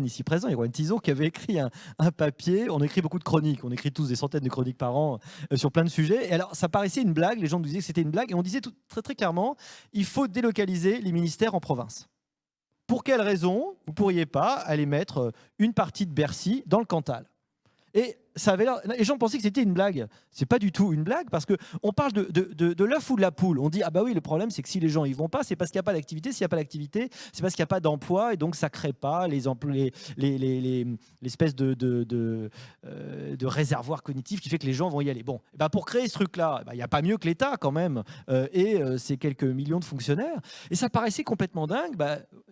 Speaker 2: ici présent, Erwan Tizot, qui avait écrit un papier. On écrit beaucoup de chroniques, on écrit tous des centaines de chroniques par an sur plein de sujets. Et alors, ça paraissait une blague, les gens nous disaient que c'était une blague, et on disait très, très clairement, il faut délocaliser les ministères en province. Pour quelle raison vous ne pourriez pas aller mettre une partie de Bercy dans le Cantal? Et ça avait l'air, les gens pensaient que c'était une blague. C'est pas du tout une blague, parce qu'on parle de l'œuf ou de la poule. On dit, ah bah oui, le problème, c'est que si les gens y vont pas, c'est parce qu'il n'y a pas d'activité. S'il n'y a pas d'activité, c'est parce qu'il n'y a pas d'emploi, et donc ça crée pas l'espèce de réservoir cognitif qui fait que les gens vont y aller. Bon, pour créer ce truc-là, il n'y a pas mieux que l'État quand même, et c'est quelques millions de fonctionnaires. Et ça paraissait complètement dingue.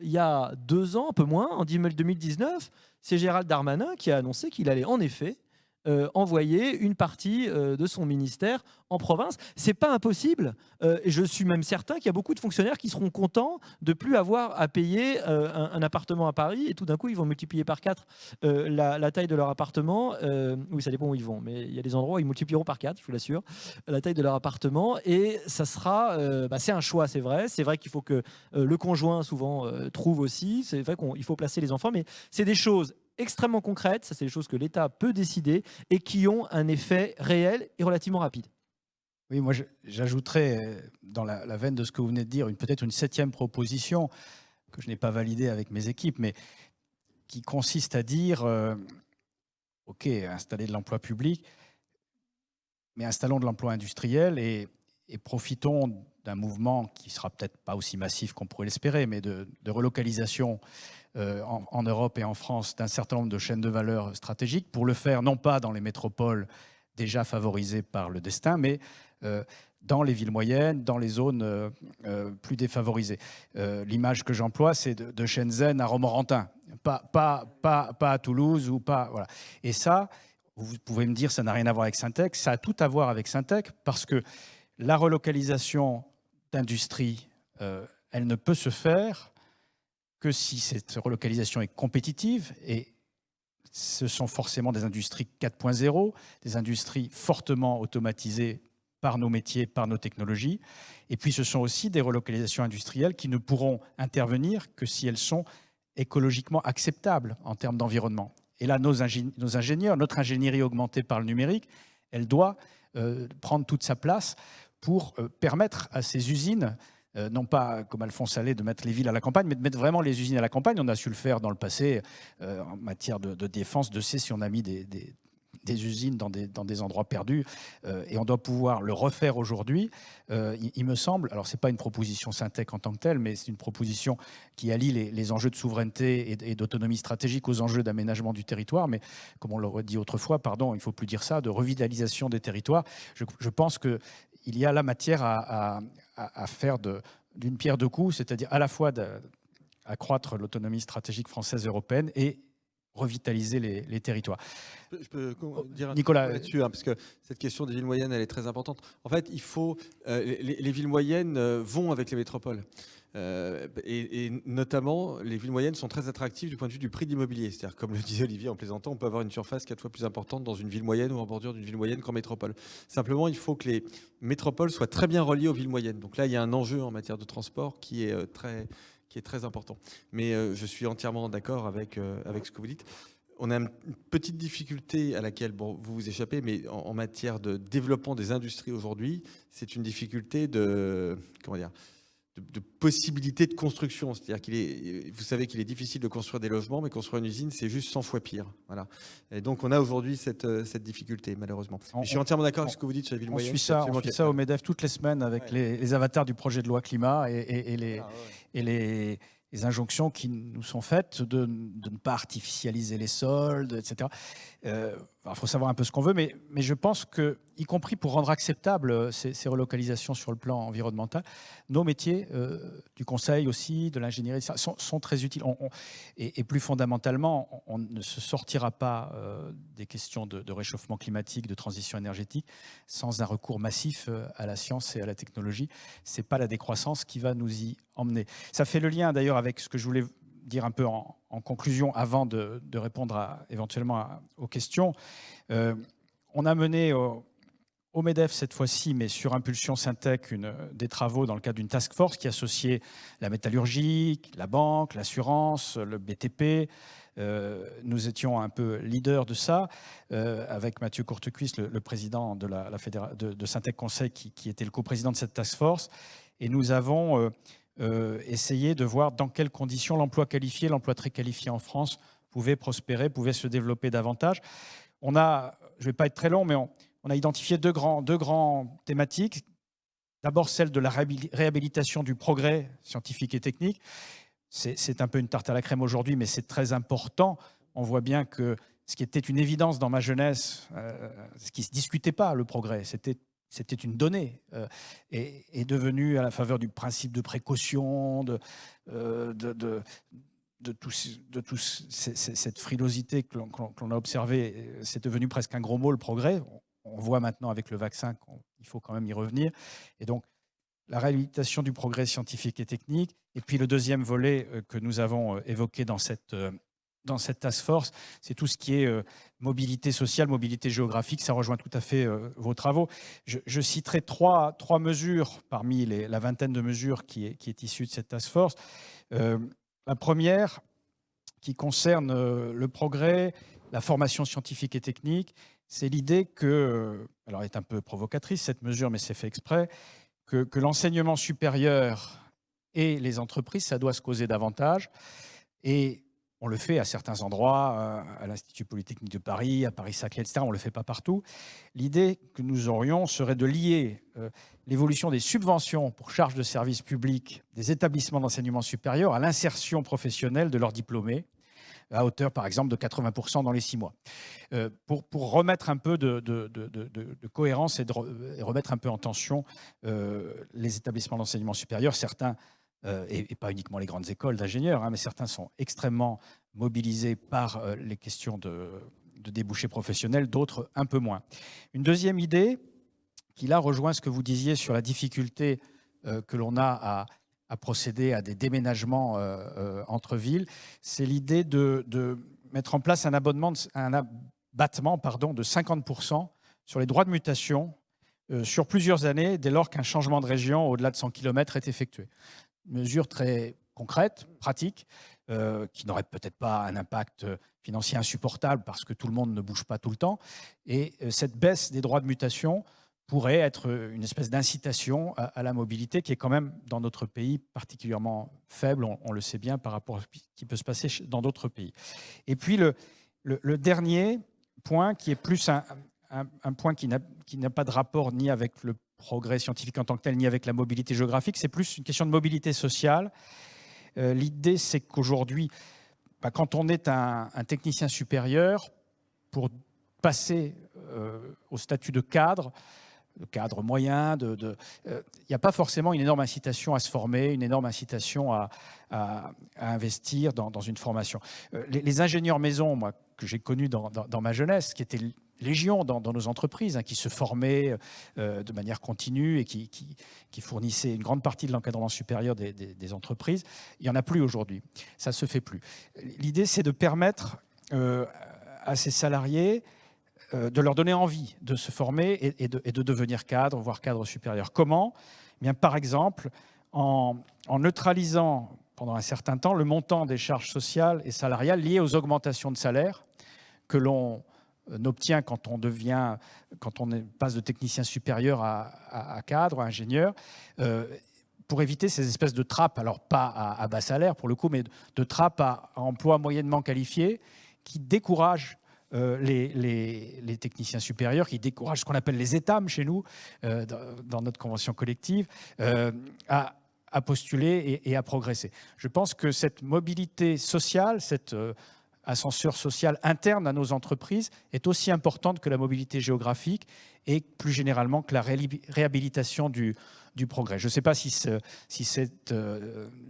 Speaker 2: Il y a 2 ans, un peu moins, en 2019, c'est Gérald Darmanin qui a annoncé qu'il allait en effet envoyer une partie de son ministère en province. C'est pas impossible. Et je suis même certain qu'il y a beaucoup de fonctionnaires qui seront contents de plus avoir à payer un appartement à Paris et tout d'un coup ils vont multiplier par 4 la taille de leur appartement. Oui, ça dépend où ils vont, mais il y a des endroits où ils multiplieront par 4, je vous l'assure, la taille de leur appartement. Et ça sera, c'est un choix, c'est vrai. C'est vrai qu'il faut que le conjoint souvent trouve aussi. C'est vrai qu'il faut placer les enfants, mais c'est des choses extrêmement concrètes, ça c'est des choses que l'État peut décider et qui ont un effet réel et relativement rapide.
Speaker 1: Oui, moi j'ajouterais dans la veine de ce que vous venez de dire peut-être une 7e proposition que je n'ai pas validée avec mes équipes, mais qui consiste à dire OK, installer de l'emploi public, mais installons de l'emploi industriel et profitons d'un mouvement qui sera peut-être pas aussi massif qu'on pourrait l'espérer, mais de relocalisation en Europe et en France d'un certain nombre de chaînes de valeur stratégiques, pour le faire non pas dans les métropoles déjà favorisées par le destin, mais dans les villes moyennes, dans les zones plus défavorisées. L'image que j'emploie, c'est de Shenzhen à Romorantin, pas à Toulouse ou pas. Voilà. Et ça, vous pouvez me dire, ça n'a rien à voir avec Syntec. Ça a tout à voir avec Syntec parce que la relocalisation d'industrie, elle ne peut se faire que si cette relocalisation est compétitive, et ce sont forcément des industries 4.0, des industries fortement automatisées par nos métiers, par nos technologies. Et puis ce sont aussi des relocalisations industrielles qui ne pourront intervenir que si elles sont écologiquement acceptables en termes d'environnement. Et là, nos ingénieurs, notre ingénierie augmentée par le numérique, elle doit prendre toute sa place pour permettre à ces usines, non pas comme Alphonse Allais de mettre les villes à la campagne, mais de mettre vraiment les usines à la campagne. On a su le faire dans le passé en matière de défense, de si on a mis des usines dans des endroits perdus, et on doit pouvoir le refaire aujourd'hui. Il me semble, alors c'est pas une proposition Syntec en tant que telle, mais c'est une proposition qui allie les enjeux de souveraineté et d'autonomie stratégique aux enjeux d'aménagement du territoire, mais comme on l'aurait dit autrefois, pardon, il ne faut plus dire ça, de revitalisation des territoires. Je pense qu'il y a la matière à faire d'une pierre deux coups, c'est-à-dire à la fois accroître l'autonomie stratégique française et européenne et revitaliser les territoires.
Speaker 3: Je peux dire un
Speaker 1: Nicolas,
Speaker 3: truc là-dessus, parce que cette question des villes moyennes, elle est très importante. En fait, il faut les villes moyennes vont avec les métropoles. Et notamment, les villes moyennes sont très attractives du point de vue du prix de l'immobilier. C'est-à-dire, comme le disait Olivier en plaisantant, on peut avoir une surface 4 fois plus importante dans une ville moyenne ou en bordure d'une ville moyenne qu'en métropole. Simplement, il faut que les métropoles soient très bien reliées aux villes moyennes. Donc là, il y a un enjeu en matière de transport qui est très important. Mais je suis entièrement d'accord avec ce que vous dites. On a une petite difficulté à laquelle vous vous échappez, mais en matière de développement des industries aujourd'hui, c'est une difficulté de possibilité de construction. C'est-à-dire vous savez qu'il est difficile de construire des logements, mais construire une usine, c'est juste 100 fois pire. Voilà. Et donc, on a aujourd'hui cette difficulté, malheureusement. Je suis entièrement d'accord avec ce que vous dites sur les villes moyennes.
Speaker 1: On suit ça au MEDEF toutes les semaines avec les avatars du projet de loi climat et les injonctions qui nous sont faites de ne pas artificialiser les sols, etc. Il faut savoir un peu ce qu'on veut, mais je pense que, y compris pour rendre acceptables ces relocalisations sur le plan environnemental, nos métiers du conseil aussi, de l'ingénierie, sont très utiles. Et plus fondamentalement, on ne se sortira pas des questions de réchauffement climatique, de transition énergétique, sans un recours massif à la science et à la technologie. Ce n'est pas la décroissance qui va nous y emmener. Ça fait le lien d'ailleurs avec ce que je voulais dire un peu en conclusion avant de répondre éventuellement aux questions. On a mené au MEDEF cette fois-ci, mais sur impulsion Syntec, des travaux dans le cadre d'une task force qui associait la métallurgie, la banque, l'assurance, le BTP. Nous étions un peu leaders de ça, avec Mathieu Courtecuisse, le président de Syntec Conseil, qui était le coprésident de cette task force. Et nous avons essayer de voir dans quelles conditions l'emploi qualifié, l'emploi très qualifié en France pouvait prospérer, pouvait se développer davantage. Je ne vais pas être très long, mais on a identifié deux grands thématiques. D'abord, celle de la réhabilitation du progrès scientifique et technique. C'est un peu une tarte à la crème aujourd'hui, mais c'est très important. On voit bien que ce qui était une évidence dans ma jeunesse, ce qui ne se discutait pas, le progrès, c'était une donnée, est devenue, à la faveur du principe de précaution, cette frilosité que l'on a observée, c'est devenu presque un gros mot, le progrès. On voit maintenant avec le vaccin qu'il faut quand même y revenir. Et donc, la réhabilitation du progrès scientifique et technique. Et puis, le deuxième volet que nous avons évoqué dans cette task force, c'est tout ce qui est mobilité sociale, mobilité géographique. Ça rejoint tout à fait vos travaux. Je citerai trois mesures parmi la vingtaine de mesures qui est issue de cette task force. La première, qui concerne le progrès, la formation scientifique et technique, c'est l'idée que, alors elle est un peu provocatrice cette mesure, mais c'est fait exprès, que l'enseignement supérieur et les entreprises, ça doit se causer davantage. Et on le fait à certains endroits, à l'Institut Polytechnique de Paris, à Paris-Saclay, etc. On ne le fait pas partout. L'idée que nous aurions serait de lier l'évolution des subventions pour charges de services publics des établissements d'enseignement supérieur à l'insertion professionnelle de leurs diplômés, à hauteur, par exemple, de 80% dans les 6 mois. Pour remettre un peu de cohérence et remettre un peu en tension les établissements d'enseignement supérieur, certains, et pas uniquement les grandes écoles d'ingénieurs, mais certains sont extrêmement mobilisés par les questions de débouchés professionnels, d'autres un peu moins. Une deuxième idée, qui là rejoint ce que vous disiez sur la difficulté que l'on a à procéder à des déménagements entre villes, c'est l'idée de mettre en place un abattement de 50% sur les droits de mutation sur plusieurs années, dès lors qu'un changement de région au-delà de 100 km est effectué. Une mesure très concrète, pratique, qui n'aurait peut-être pas un impact financier insupportable parce que tout le monde ne bouge pas tout le temps. Et cette baisse des droits de mutation pourrait être une espèce d'incitation à la mobilité qui est quand même dans notre pays particulièrement faible, on le sait bien, par rapport à ce qui peut se passer dans d'autres pays. Et puis le dernier point, qui est plus un point qui n'a pas de rapport ni avec le progrès scientifique en tant que tel, ni avec la mobilité géographique, c'est plus une question de mobilité sociale. L'idée, c'est qu'aujourd'hui, quand on est un technicien supérieur, pour passer au statut de cadre moyen, il n'y a pas forcément une énorme incitation à se former, une énorme incitation à investir dans une formation. Les ingénieurs maison, moi, que j'ai connus dans ma jeunesse, qui étaient légion dans nos entreprises, qui se formaient de manière continue et qui fournissaient une grande partie de l'encadrement supérieur des entreprises, il n'y en a plus aujourd'hui. Ça ne se fait plus. L'idée, c'est de permettre à ces salariés de leur donner envie de se former et de devenir cadre, voire cadre supérieur. Comment ? Eh bien, par exemple, en neutralisant pendant un certain temps le montant des charges sociales et salariales liées aux augmentations de salaire que l'on obtient quand on passe de technicien supérieur à cadre, à ingénieur, pour éviter ces espèces de trappes, alors pas à bas salaire pour le coup, mais de trappes à emploi moyennement qualifié qui découragent les techniciens supérieurs, qui découragent ce qu'on appelle les étames chez nous, dans notre convention collective, à postuler et à progresser. Je pense que cette mobilité sociale, cet ascenseur social interne à nos entreprises est aussi importante que la mobilité géographique et plus généralement que la réhabilitation du progrès. Je ne sais pas si cette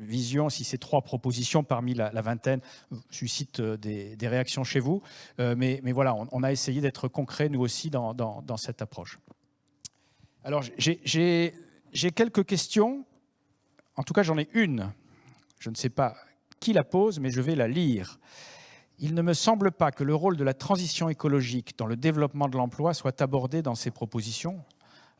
Speaker 1: vision, si ces 3 propositions parmi la vingtaine suscitent des réactions chez vous, mais voilà, on a essayé d'être concret nous aussi dans cette approche. Alors j'ai quelques questions, en tout cas j'en ai une, je ne sais pas qui la pose, mais je vais la lire. Il ne me semble pas que le rôle de la transition écologique dans le développement de l'emploi soit abordé dans ces propositions.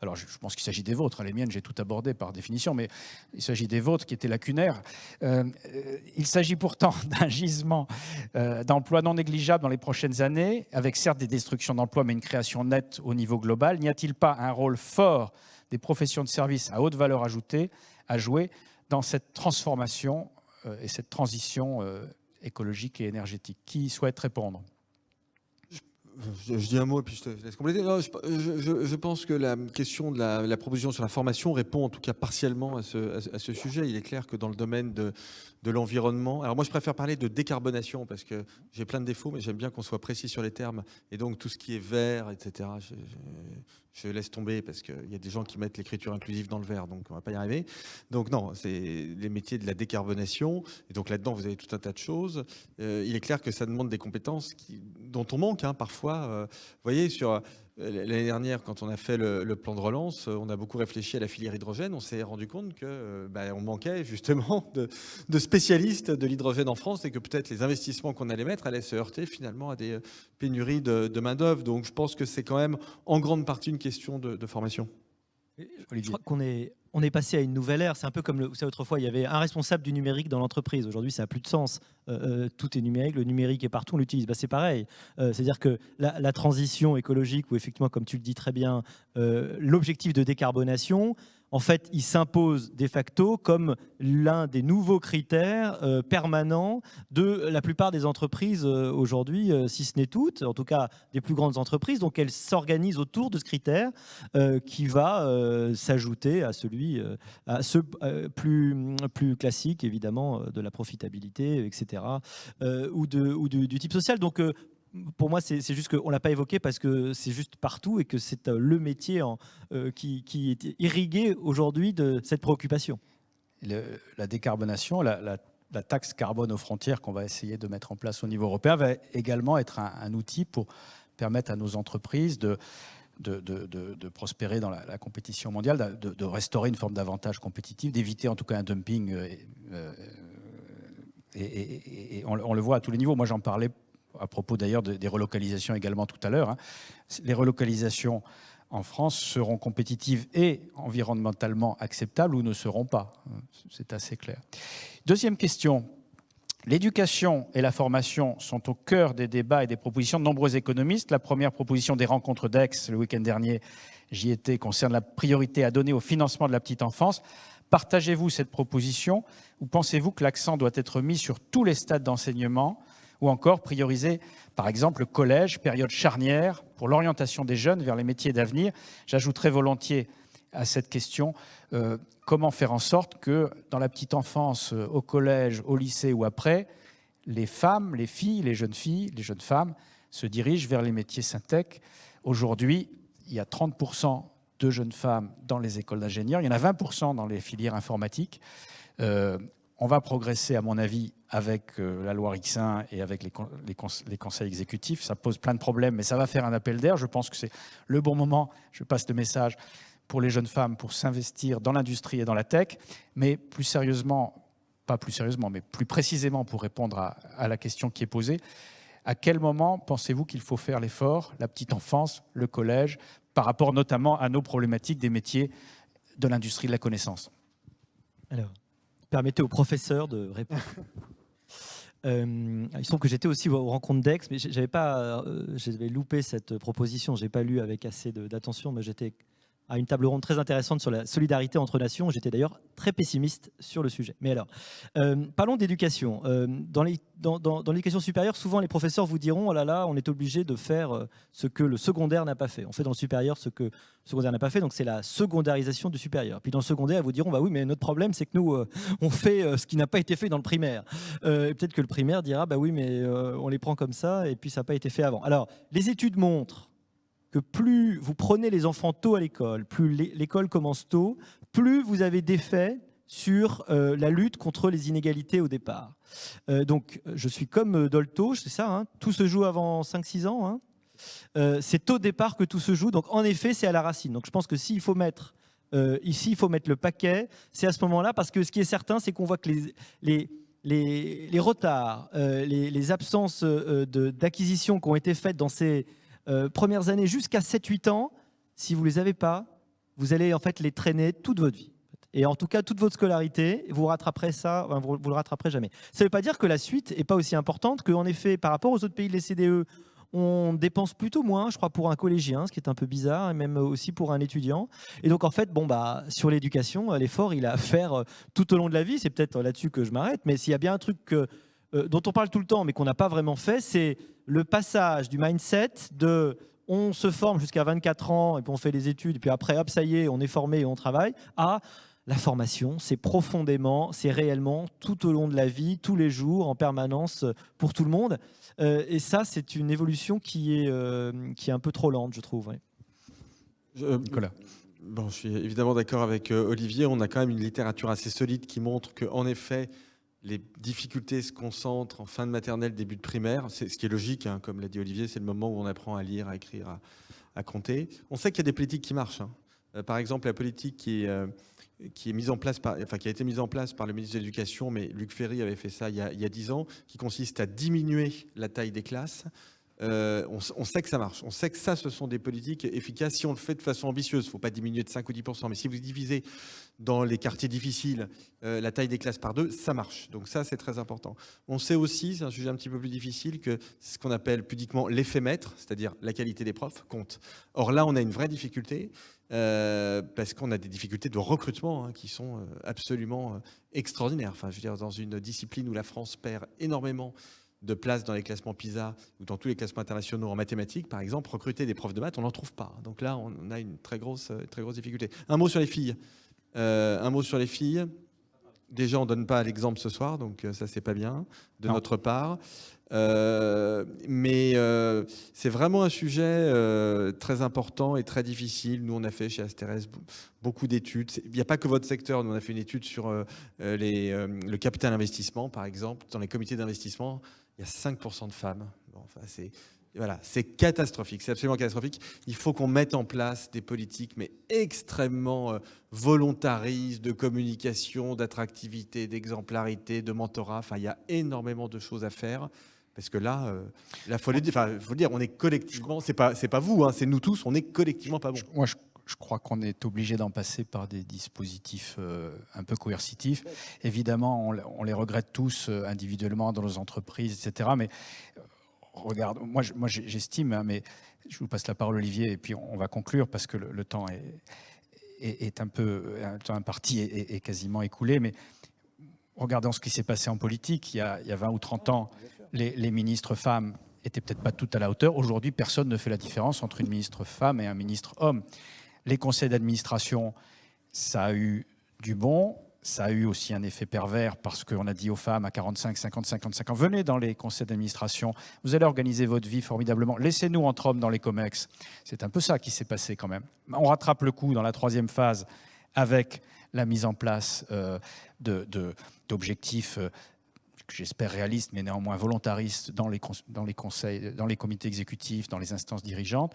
Speaker 1: Alors, je pense qu'il s'agit des vôtres. Les miennes, j'ai tout abordé par définition, mais il s'agit des vôtres qui étaient lacunaires. Il s'agit pourtant d'un gisement d'emplois non négligeable dans les prochaines années, avec certes des destructions d'emplois, mais une création nette au niveau global. N'y a-t-il pas un rôle fort des professions de services à haute valeur ajoutée à jouer dans cette transformation et cette transition écologique et énergétique? Qui souhaite répondre?
Speaker 3: Je dis un mot et puis je te laisse compléter. Non, je pense que la question de la proposition sur la formation répond en tout cas partiellement à ce sujet. Il est clair que dans le domaine de l'environnement, alors moi je préfère parler de décarbonation parce que j'ai plein de défauts, mais j'aime bien qu'on soit précis sur les termes. Et donc tout ce qui est vert, etc., je laisse tomber parce qu'il y a des gens qui mettent l'écriture inclusive dans le vert, donc on ne va pas y arriver. Donc non, c'est les métiers de la décarbonation. Et donc là-dedans, vous avez tout un tas de choses. Il est clair que ça demande des compétences dont on manque parfois. Vous voyez, l'année dernière, quand on a fait le plan de relance, on a beaucoup réfléchi à la filière hydrogène. On s'est rendu compte qu'on manquait justement de spécialistes de l'hydrogène en France et que peut-être les investissements qu'on allait mettre allaient se heurter finalement à des pénuries de main-d'œuvre. Donc je pense que c'est quand même en grande partie une question de formation.
Speaker 2: Je crois on est passé à une nouvelle ère. C'est un peu comme vous savez, autrefois, il y avait un responsable du numérique dans l'entreprise. Aujourd'hui, ça n'a plus de sens. Tout est numérique, le numérique est partout, on l'utilise. C'est pareil. C'est-à-dire que la transition écologique, où effectivement, comme tu le dis très bien, l'objectif de décarbonation, en fait, il s'impose de facto comme l'un des nouveaux critères permanents de la plupart des entreprises aujourd'hui, si ce n'est toutes, en tout cas des plus grandes entreprises. Donc, elles s'organisent autour de ce critère qui va s'ajouter à à ce plus classique, évidemment, de la profitabilité, etc., ou du type social. Donc, pour moi, c'est juste qu'on ne l'a pas évoqué parce que c'est juste partout et que c'est le métier qui est irrigué aujourd'hui de cette préoccupation.
Speaker 1: La décarbonation, la taxe carbone aux frontières qu'on va essayer de mettre en place au niveau européen va également être un outil pour permettre à nos entreprises de prospérer dans la compétition mondiale, de restaurer une forme d'avantage compétitif, d'éviter en tout cas un dumping. Et on le voit à tous les niveaux. Moi, j'en parlais à propos d'ailleurs des relocalisations également tout à l'heure. Les relocalisations en France seront compétitives et environnementalement acceptables ou ne seront pas. C'est assez clair. Deuxième question. L'éducation et la formation sont au cœur des débats et des propositions de nombreux économistes. La première proposition des rencontres d'Aix, le week-end dernier, j'y étais, concerne la priorité à donner au financement de la petite enfance. Partagez-vous cette proposition ou pensez-vous que l'accent doit être mis sur tous les stades d'enseignement ou encore prioriser, par exemple, le collège, période charnière pour l'orientation des jeunes vers les métiers d'avenir? J'ajouterai volontiers à cette question, comment faire en sorte que dans la petite enfance, au collège, au lycée ou après, les femmes, les filles, les jeunes femmes se dirigent vers les métiers Syntec. Aujourd'hui, il y a 30% de jeunes femmes dans les écoles d'ingénieurs, il y en a 20% dans les filières informatiques. On va progresser, à mon avis, avec la loi Rixain et avec les conseils exécutifs. Ça pose plein de problèmes, mais ça va faire un appel d'air. Je pense que c'est le bon moment, je passe le message, pour les jeunes femmes pour s'investir dans l'industrie et dans la tech. Mais plus sérieusement, pas plus sérieusement, mais plus précisément pour répondre à la question qui est posée, à quel moment pensez-vous qu'il faut faire l'effort, la petite enfance, le collège, par rapport notamment à nos problématiques des métiers de l'industrie de la connaissance?
Speaker 2: Alors, permettez au professeur de répondre. Il se trouve que j'étais aussi aux rencontres d'Aix, mais j'avais loupé cette proposition. Je n'ai pas lu avec assez d'attention, mais j'étais à une table ronde très intéressante sur la solidarité entre nations. J'étais d'ailleurs très pessimiste sur le sujet. Mais alors, parlons d'éducation. Dans l'éducation supérieure, souvent les professeurs vous diront « Oh là là, on est obligé de faire ce que le secondaire n'a pas fait. On fait dans le supérieur ce que le secondaire n'a pas fait, donc c'est la secondarisation du supérieur. » Puis dans le secondaire, ils vous diront « Bah oui, mais notre problème, c'est que nous, on fait ce qui n'a pas été fait dans le primaire. » Et peut-être que le primaire dira « Bah oui, mais on les prend comme ça, et puis ça n'a pas été fait avant. » Alors, les études montrent que plus vous prenez les enfants tôt à l'école, plus l'école commence tôt, plus vous avez d'effets sur la lutte contre les inégalités au départ. Donc, je suis comme Dolto, c'est ça, hein, tout se joue avant 5-6 ans. Hein. C'est au départ que tout se joue, donc en effet, c'est à la racine. Donc, je pense que s'il faut mettre ici, il faut mettre le paquet, c'est à ce moment-là, parce que ce qui est certain, c'est qu'on voit que les retards, les absences d'acquisition qui ont été faites dans ces premières années jusqu'à 7-8 ans, si vous ne les avez pas, vous allez en fait les traîner toute votre vie. Et en tout cas, toute votre scolarité, vous rattraperez ça, vous ne le rattraperez jamais. Ça ne veut pas dire que la suite n'est pas aussi importante, qu'en effet, par rapport aux autres pays de l'OCDE, on dépense plutôt moins, je crois, pour un collégien, ce qui est un peu bizarre, et même aussi pour un étudiant. Et donc, en fait, sur l'éducation, l'effort, il a à faire tout au long de la vie. C'est peut-être là-dessus que je m'arrête, mais s'il y a bien un truc que dont on parle tout le temps, mais qu'on n'a pas vraiment fait, c'est le passage du mindset de on se forme jusqu'à 24 ans et puis on fait les études, et puis après, hop, ça y est, on est formé et on travaille, à la formation, c'est profondément, c'est réellement tout au long de la vie, tous les jours, en permanence, pour tout le monde. Et ça, c'est une évolution qui est un peu trop lente, je trouve. Ouais.
Speaker 1: Nicolas.
Speaker 3: Bon, je suis évidemment d'accord avec Olivier. On a quand même une littérature assez solide qui montre qu'en effet, les difficultés se concentrent en fin de maternelle, début de primaire. C'est ce qui est logique, hein, comme l'a dit Olivier, c'est le moment où on apprend à lire, à écrire, à compter. On sait qu'il y a des politiques qui marchent. Hein. Par exemple, la politique qui est mise en place qui a été mise en place par le ministre de l'Éducation, mais Luc Ferry avait fait ça il y a 10 ans, qui consiste à diminuer la taille des classes. On sait que ça marche. On sait que ça, ce sont des politiques efficaces si on le fait de façon ambitieuse. Il ne faut pas diminuer de 5 ou 10%. Mais si vous divisez dans les quartiers difficiles la taille des classes par 2, ça marche. Donc ça, c'est très important. On sait aussi, c'est un sujet un petit peu plus difficile, que ce qu'on appelle pudiquement l'effet maître, c'est-à-dire la qualité des profs, compte. Or là, on a une vraie difficulté parce qu'on a des difficultés de recrutement qui sont absolument extraordinaires. Enfin, je veux dire, dans une discipline où la France perd énormément de place dans les classements PISA ou dans tous les classements internationaux en mathématiques, par exemple, recruter des profs de maths, on n'en trouve pas. Donc là, on a une très grosse difficulté. Un mot sur les filles. Déjà, on ne donne pas l'exemple ce soir, donc ça, c'est pas bien de notre part. Mais c'est vraiment un sujet très important et très difficile. Nous, on a fait chez Asterès beaucoup d'études. Il n'y a pas que votre secteur. Nous, on a fait une étude sur le capital investissement, par exemple. Dans les comités d'investissement, il y a 5% de femmes. Bon, enfin, c'est catastrophique, c'est absolument catastrophique. Il faut qu'on mette en place des politiques, mais extrêmement volontaristes, de communication, d'attractivité, d'exemplarité, de mentorat. Enfin, il y a énormément de choses à faire. Parce que là, il faut le dire, on est collectivement, c'est pas vous, hein, c'est nous tous, on est collectivement pas bon.
Speaker 1: Moi, je crois qu'on est obligé d'en passer par des dispositifs un peu coercitifs. Évidemment, on les regrette tous individuellement dans nos entreprises, etc. Mais regarde, moi j'estime, hein, mais je vous passe la parole, Olivier, et puis on va conclure parce que le temps est un peu imparti et quasiment écoulé. Mais regardons ce qui s'est passé en politique. Il y a 20 ou 30 ans, les ministres femmes n'étaient peut-être pas toutes à la hauteur. Aujourd'hui, personne ne fait la différence entre une ministre femme et un ministre homme. Les conseils d'administration, ça a eu du bon, ça a eu aussi un effet pervers parce qu'on a dit aux femmes à 45, 50, 55 ans, venez dans les conseils d'administration, vous allez organiser votre vie formidablement, laissez-nous entre hommes dans les COMEX. C'est un peu ça qui s'est passé quand même. On rattrape le coup dans la troisième phase avec la mise en place d'objectifs que j'espère réalistes, mais néanmoins volontaristes dans les conseils, dans les comités exécutifs, dans les instances dirigeantes.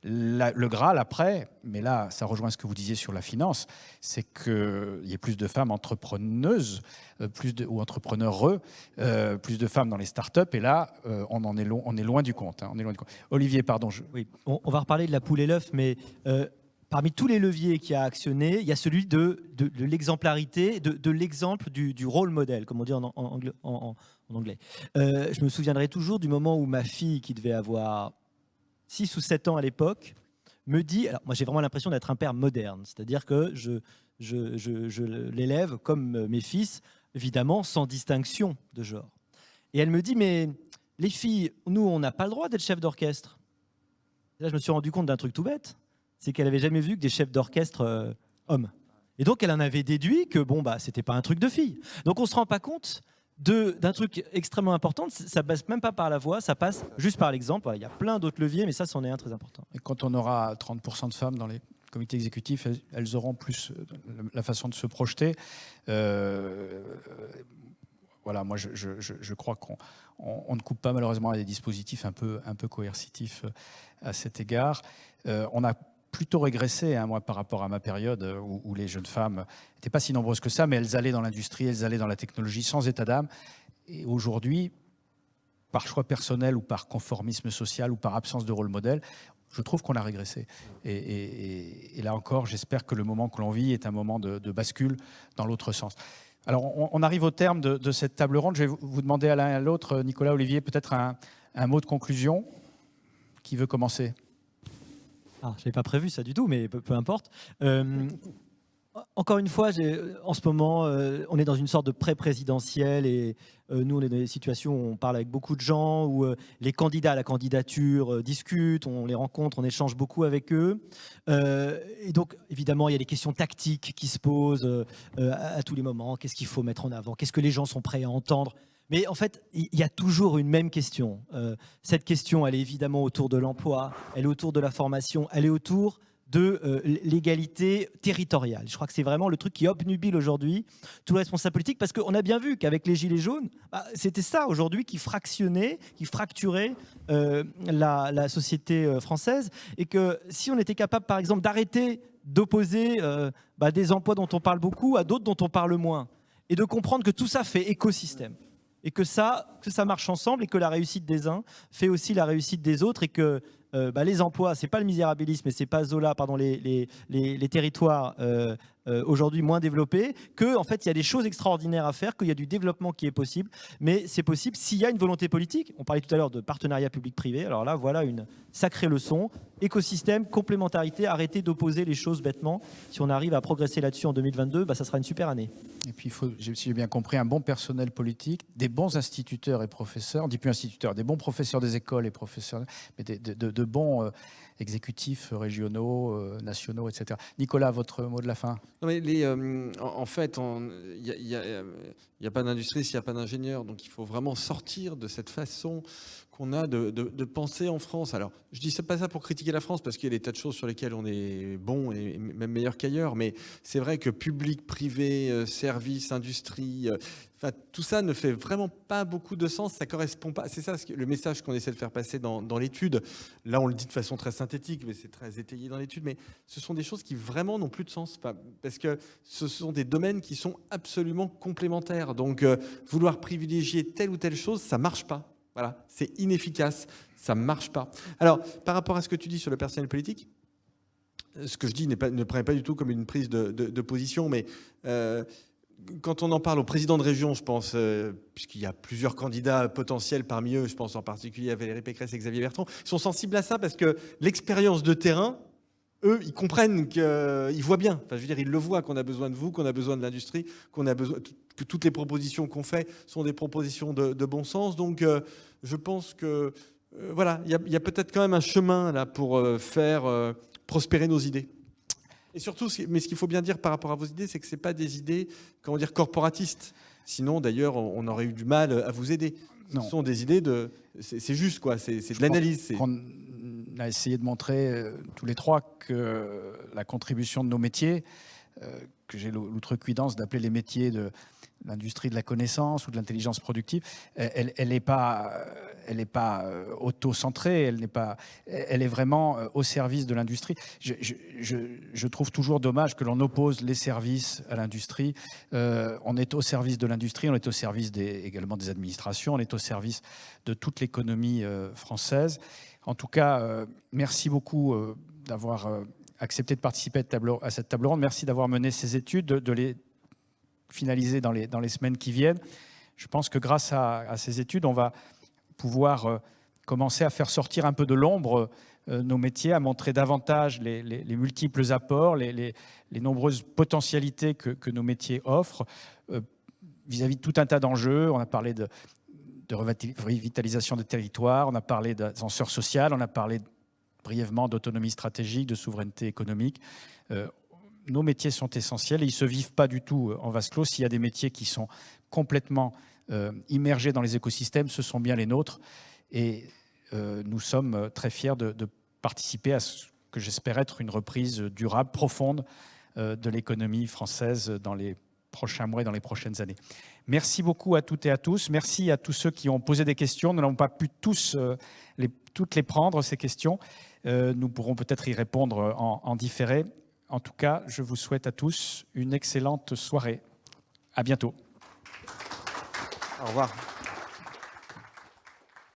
Speaker 1: Le Graal après, mais là, ça rejoint ce que vous disiez sur la finance, c'est qu'il y ait plus de femmes entrepreneuses, ou entrepreneureux, plus de femmes dans les startups, et là, on est loin du compte. Hein, on est loin du compte. Olivier, pardon.
Speaker 2: Oui, on va reparler de la poule et l'œuf, mais parmi tous les leviers qu'il y a actionnés, il y a celui de l'exemplarité, de l'exemple du role model, comme on dit en anglais. Je me souviendrai toujours du moment où ma fille, qui devait avoir 6 ou 7 ans à l'époque, me dit, alors moi j'ai vraiment l'impression d'être un père moderne, c'est-à-dire que je l'élève comme mes fils, évidemment sans distinction de genre. Et elle me dit, mais les filles, nous on n'a pas le droit d'être chef d'orchestre. Et là je me suis rendu compte d'un truc tout bête, c'est qu'elle n'avait jamais vu que des chefs d'orchestre hommes. Et donc elle en avait déduit que bon, bah, c'était pas un truc de fille. Donc on ne se rend pas compte d'un truc extrêmement important, ça passe même pas par la voix, ça passe juste par l'exemple. Il y a plein d'autres leviers, mais ça, c'en est un très important.
Speaker 1: Et quand on aura 30% de femmes dans les comités exécutifs, elles auront plus la façon de se projeter. Voilà, moi, je crois qu'on ne coupe pas malheureusement à des dispositifs un peu coercitifs à cet égard. On a plutôt régressé, hein, moi, par rapport à ma période où les jeunes femmes n'étaient pas si nombreuses que ça, mais elles allaient dans l'industrie, elles allaient dans la technologie sans état d'âme. Et aujourd'hui, par choix personnel ou par conformisme social ou par absence de rôle modèle, je trouve qu'on a régressé. Et là encore, j'espère que le moment que l'on vit est un moment de bascule dans l'autre sens. Alors, on arrive au terme de cette table ronde. Je vais vous demander à l'un et à l'autre, Nicolas, Olivier, peut-être un mot de conclusion. Qui veut commencer ?
Speaker 2: Je n'avais pas prévu ça du tout, mais peu importe. Encore une fois, en ce moment, on est dans une sorte de pré-présidentielle et nous, on est dans des situations où on parle avec beaucoup de gens, où les candidats à la candidature discutent, on les rencontre, on échange beaucoup avec eux. Et donc, évidemment, il y a des questions tactiques qui se posent à tous les moments. Qu'est-ce qu'il faut mettre en avant? Qu'est-ce que les gens sont prêts à entendre? Mais en fait, il y a toujours une même question. Cette question, elle est évidemment autour de l'emploi, elle est autour de la formation, elle est autour de l'égalité territoriale. Je crois que c'est vraiment le truc qui obnubile aujourd'hui tous les responsables politiques, parce qu'on a bien vu qu'avec les Gilets jaunes, c'était ça aujourd'hui qui fractionnait, qui fracturait la société française, et que si on était capable, par exemple, d'arrêter d'opposer des emplois dont on parle beaucoup à d'autres dont on parle moins, et de comprendre que tout ça fait écosystème, et que ça marche ensemble, et que la réussite des uns fait aussi la réussite des autres, et que les emplois, c'est pas le misérabilisme, et c'est pas Zola, pardon, les territoires aujourd'hui moins développés, que en fait il y a des choses extraordinaires à faire, qu'il y a du développement qui est possible, mais c'est possible s'il y a une volonté politique. On parlait tout à l'heure de partenariat public-privé, alors là voilà une sacrée leçon. Écosystème, complémentarité, arrêter d'opposer les choses bêtement. Si on arrive à progresser là-dessus en 2022, ça sera une super année.
Speaker 1: Et puis il faut, si j'ai bien compris, un bon personnel politique, des bons instituteurs et professeurs, on ne dit plus instituteurs, des bons professeurs des écoles et professeurs, mais de bons exécutifs régionaux, nationaux, etc. Nicolas, votre mot de la fin?
Speaker 3: Non, mais en fait, il n'y a pas d'industrie s'il n'y a pas d'ingénieur. Donc, il faut vraiment sortir de cette façon qu'on a de penser en France. Alors, je ne dis pas ça pour critiquer la France, parce qu'il y a des tas de choses sur lesquelles on est bon et même meilleur qu'ailleurs. Mais c'est vrai que public, privé, service, industrie, tout ça ne fait vraiment pas beaucoup de sens. Ça ne correspond pas. C'est ça le message qu'on essaie de faire passer dans l'étude. Là, on le dit de façon très synthétique, mais c'est très étayé dans l'étude. Mais ce sont des choses qui vraiment n'ont plus de sens. Parce que ce sont des domaines qui sont absolument complémentaires. Donc, vouloir privilégier telle ou telle chose, ça ne marche pas. Voilà, c'est inefficace, ça ne marche pas. Alors, par rapport à ce que tu dis sur le personnel politique, ce que je dis ne prenait pas du tout comme une prise de position, mais quand on en parle au président de région, je pense, puisqu'il y a plusieurs candidats potentiels parmi eux, je pense en particulier à Valérie Pécresse et Xavier Bertrand, ils sont sensibles à ça parce que l'expérience de terrain, eux, ils comprennent qu'ils voient bien. Enfin, je veux dire, ils le voient qu'on a besoin de vous, qu'on a besoin de l'industrie, qu'on a besoin que toutes les propositions qu'on fait sont des propositions de bon sens. Donc, je pense que voilà, il y a peut-être quand même un chemin là pour faire prospérer nos idées. Et surtout, mais ce qu'il faut bien dire par rapport à vos idées, c'est que ce n'est pas des idées, comment dire, corporatistes. Sinon, d'ailleurs, on aurait eu du mal à vous aider.
Speaker 1: Non.
Speaker 3: Ce sont des idées de... C'est juste, quoi. C'est de l'analyse.
Speaker 1: On a essayé de montrer tous les trois que la contribution de nos métiers, que j'ai l'outrecuidance d'appeler les métiers de l'industrie de la connaissance ou de l'intelligence productive, elle n'est pas auto-centrée, elle est vraiment au service de l'industrie. Je trouve toujours dommage que l'on oppose les services à l'industrie. On est au service de l'industrie, on est au service également des administrations, on est au service de toute l'économie française. En tout cas, merci beaucoup d'avoir accepté de participer à cette table ronde. Merci d'avoir mené ces études, de les finaliser dans les semaines qui viennent. Je pense que grâce à ces études, on va pouvoir commencer à faire sortir un peu de l'ombre nos métiers, à montrer davantage les multiples apports, les nombreuses potentialités que nos métiers offrent vis-à-vis de tout un tas d'enjeux. On a parlé de revitalisation des territoires, on a parlé d'ascenseur social, on a parlé brièvement d'autonomie stratégique, de souveraineté économique. Nos métiers sont essentiels et ils ne se vivent pas du tout en vase clos. S'il y a des métiers qui sont complètement immergés dans les écosystèmes, ce sont bien les nôtres. Et nous sommes très fiers de participer à ce que j'espère être une reprise durable, profonde de l'économie française dans les prochains mois et dans les prochaines années. Merci beaucoup à toutes et à tous. Merci à tous ceux qui ont posé des questions. Nous n'avons pas pu toutes les prendre, ces questions. Nous pourrons peut-être y répondre en différé. En tout cas, je vous souhaite à tous une excellente soirée. À bientôt.
Speaker 3: Au revoir.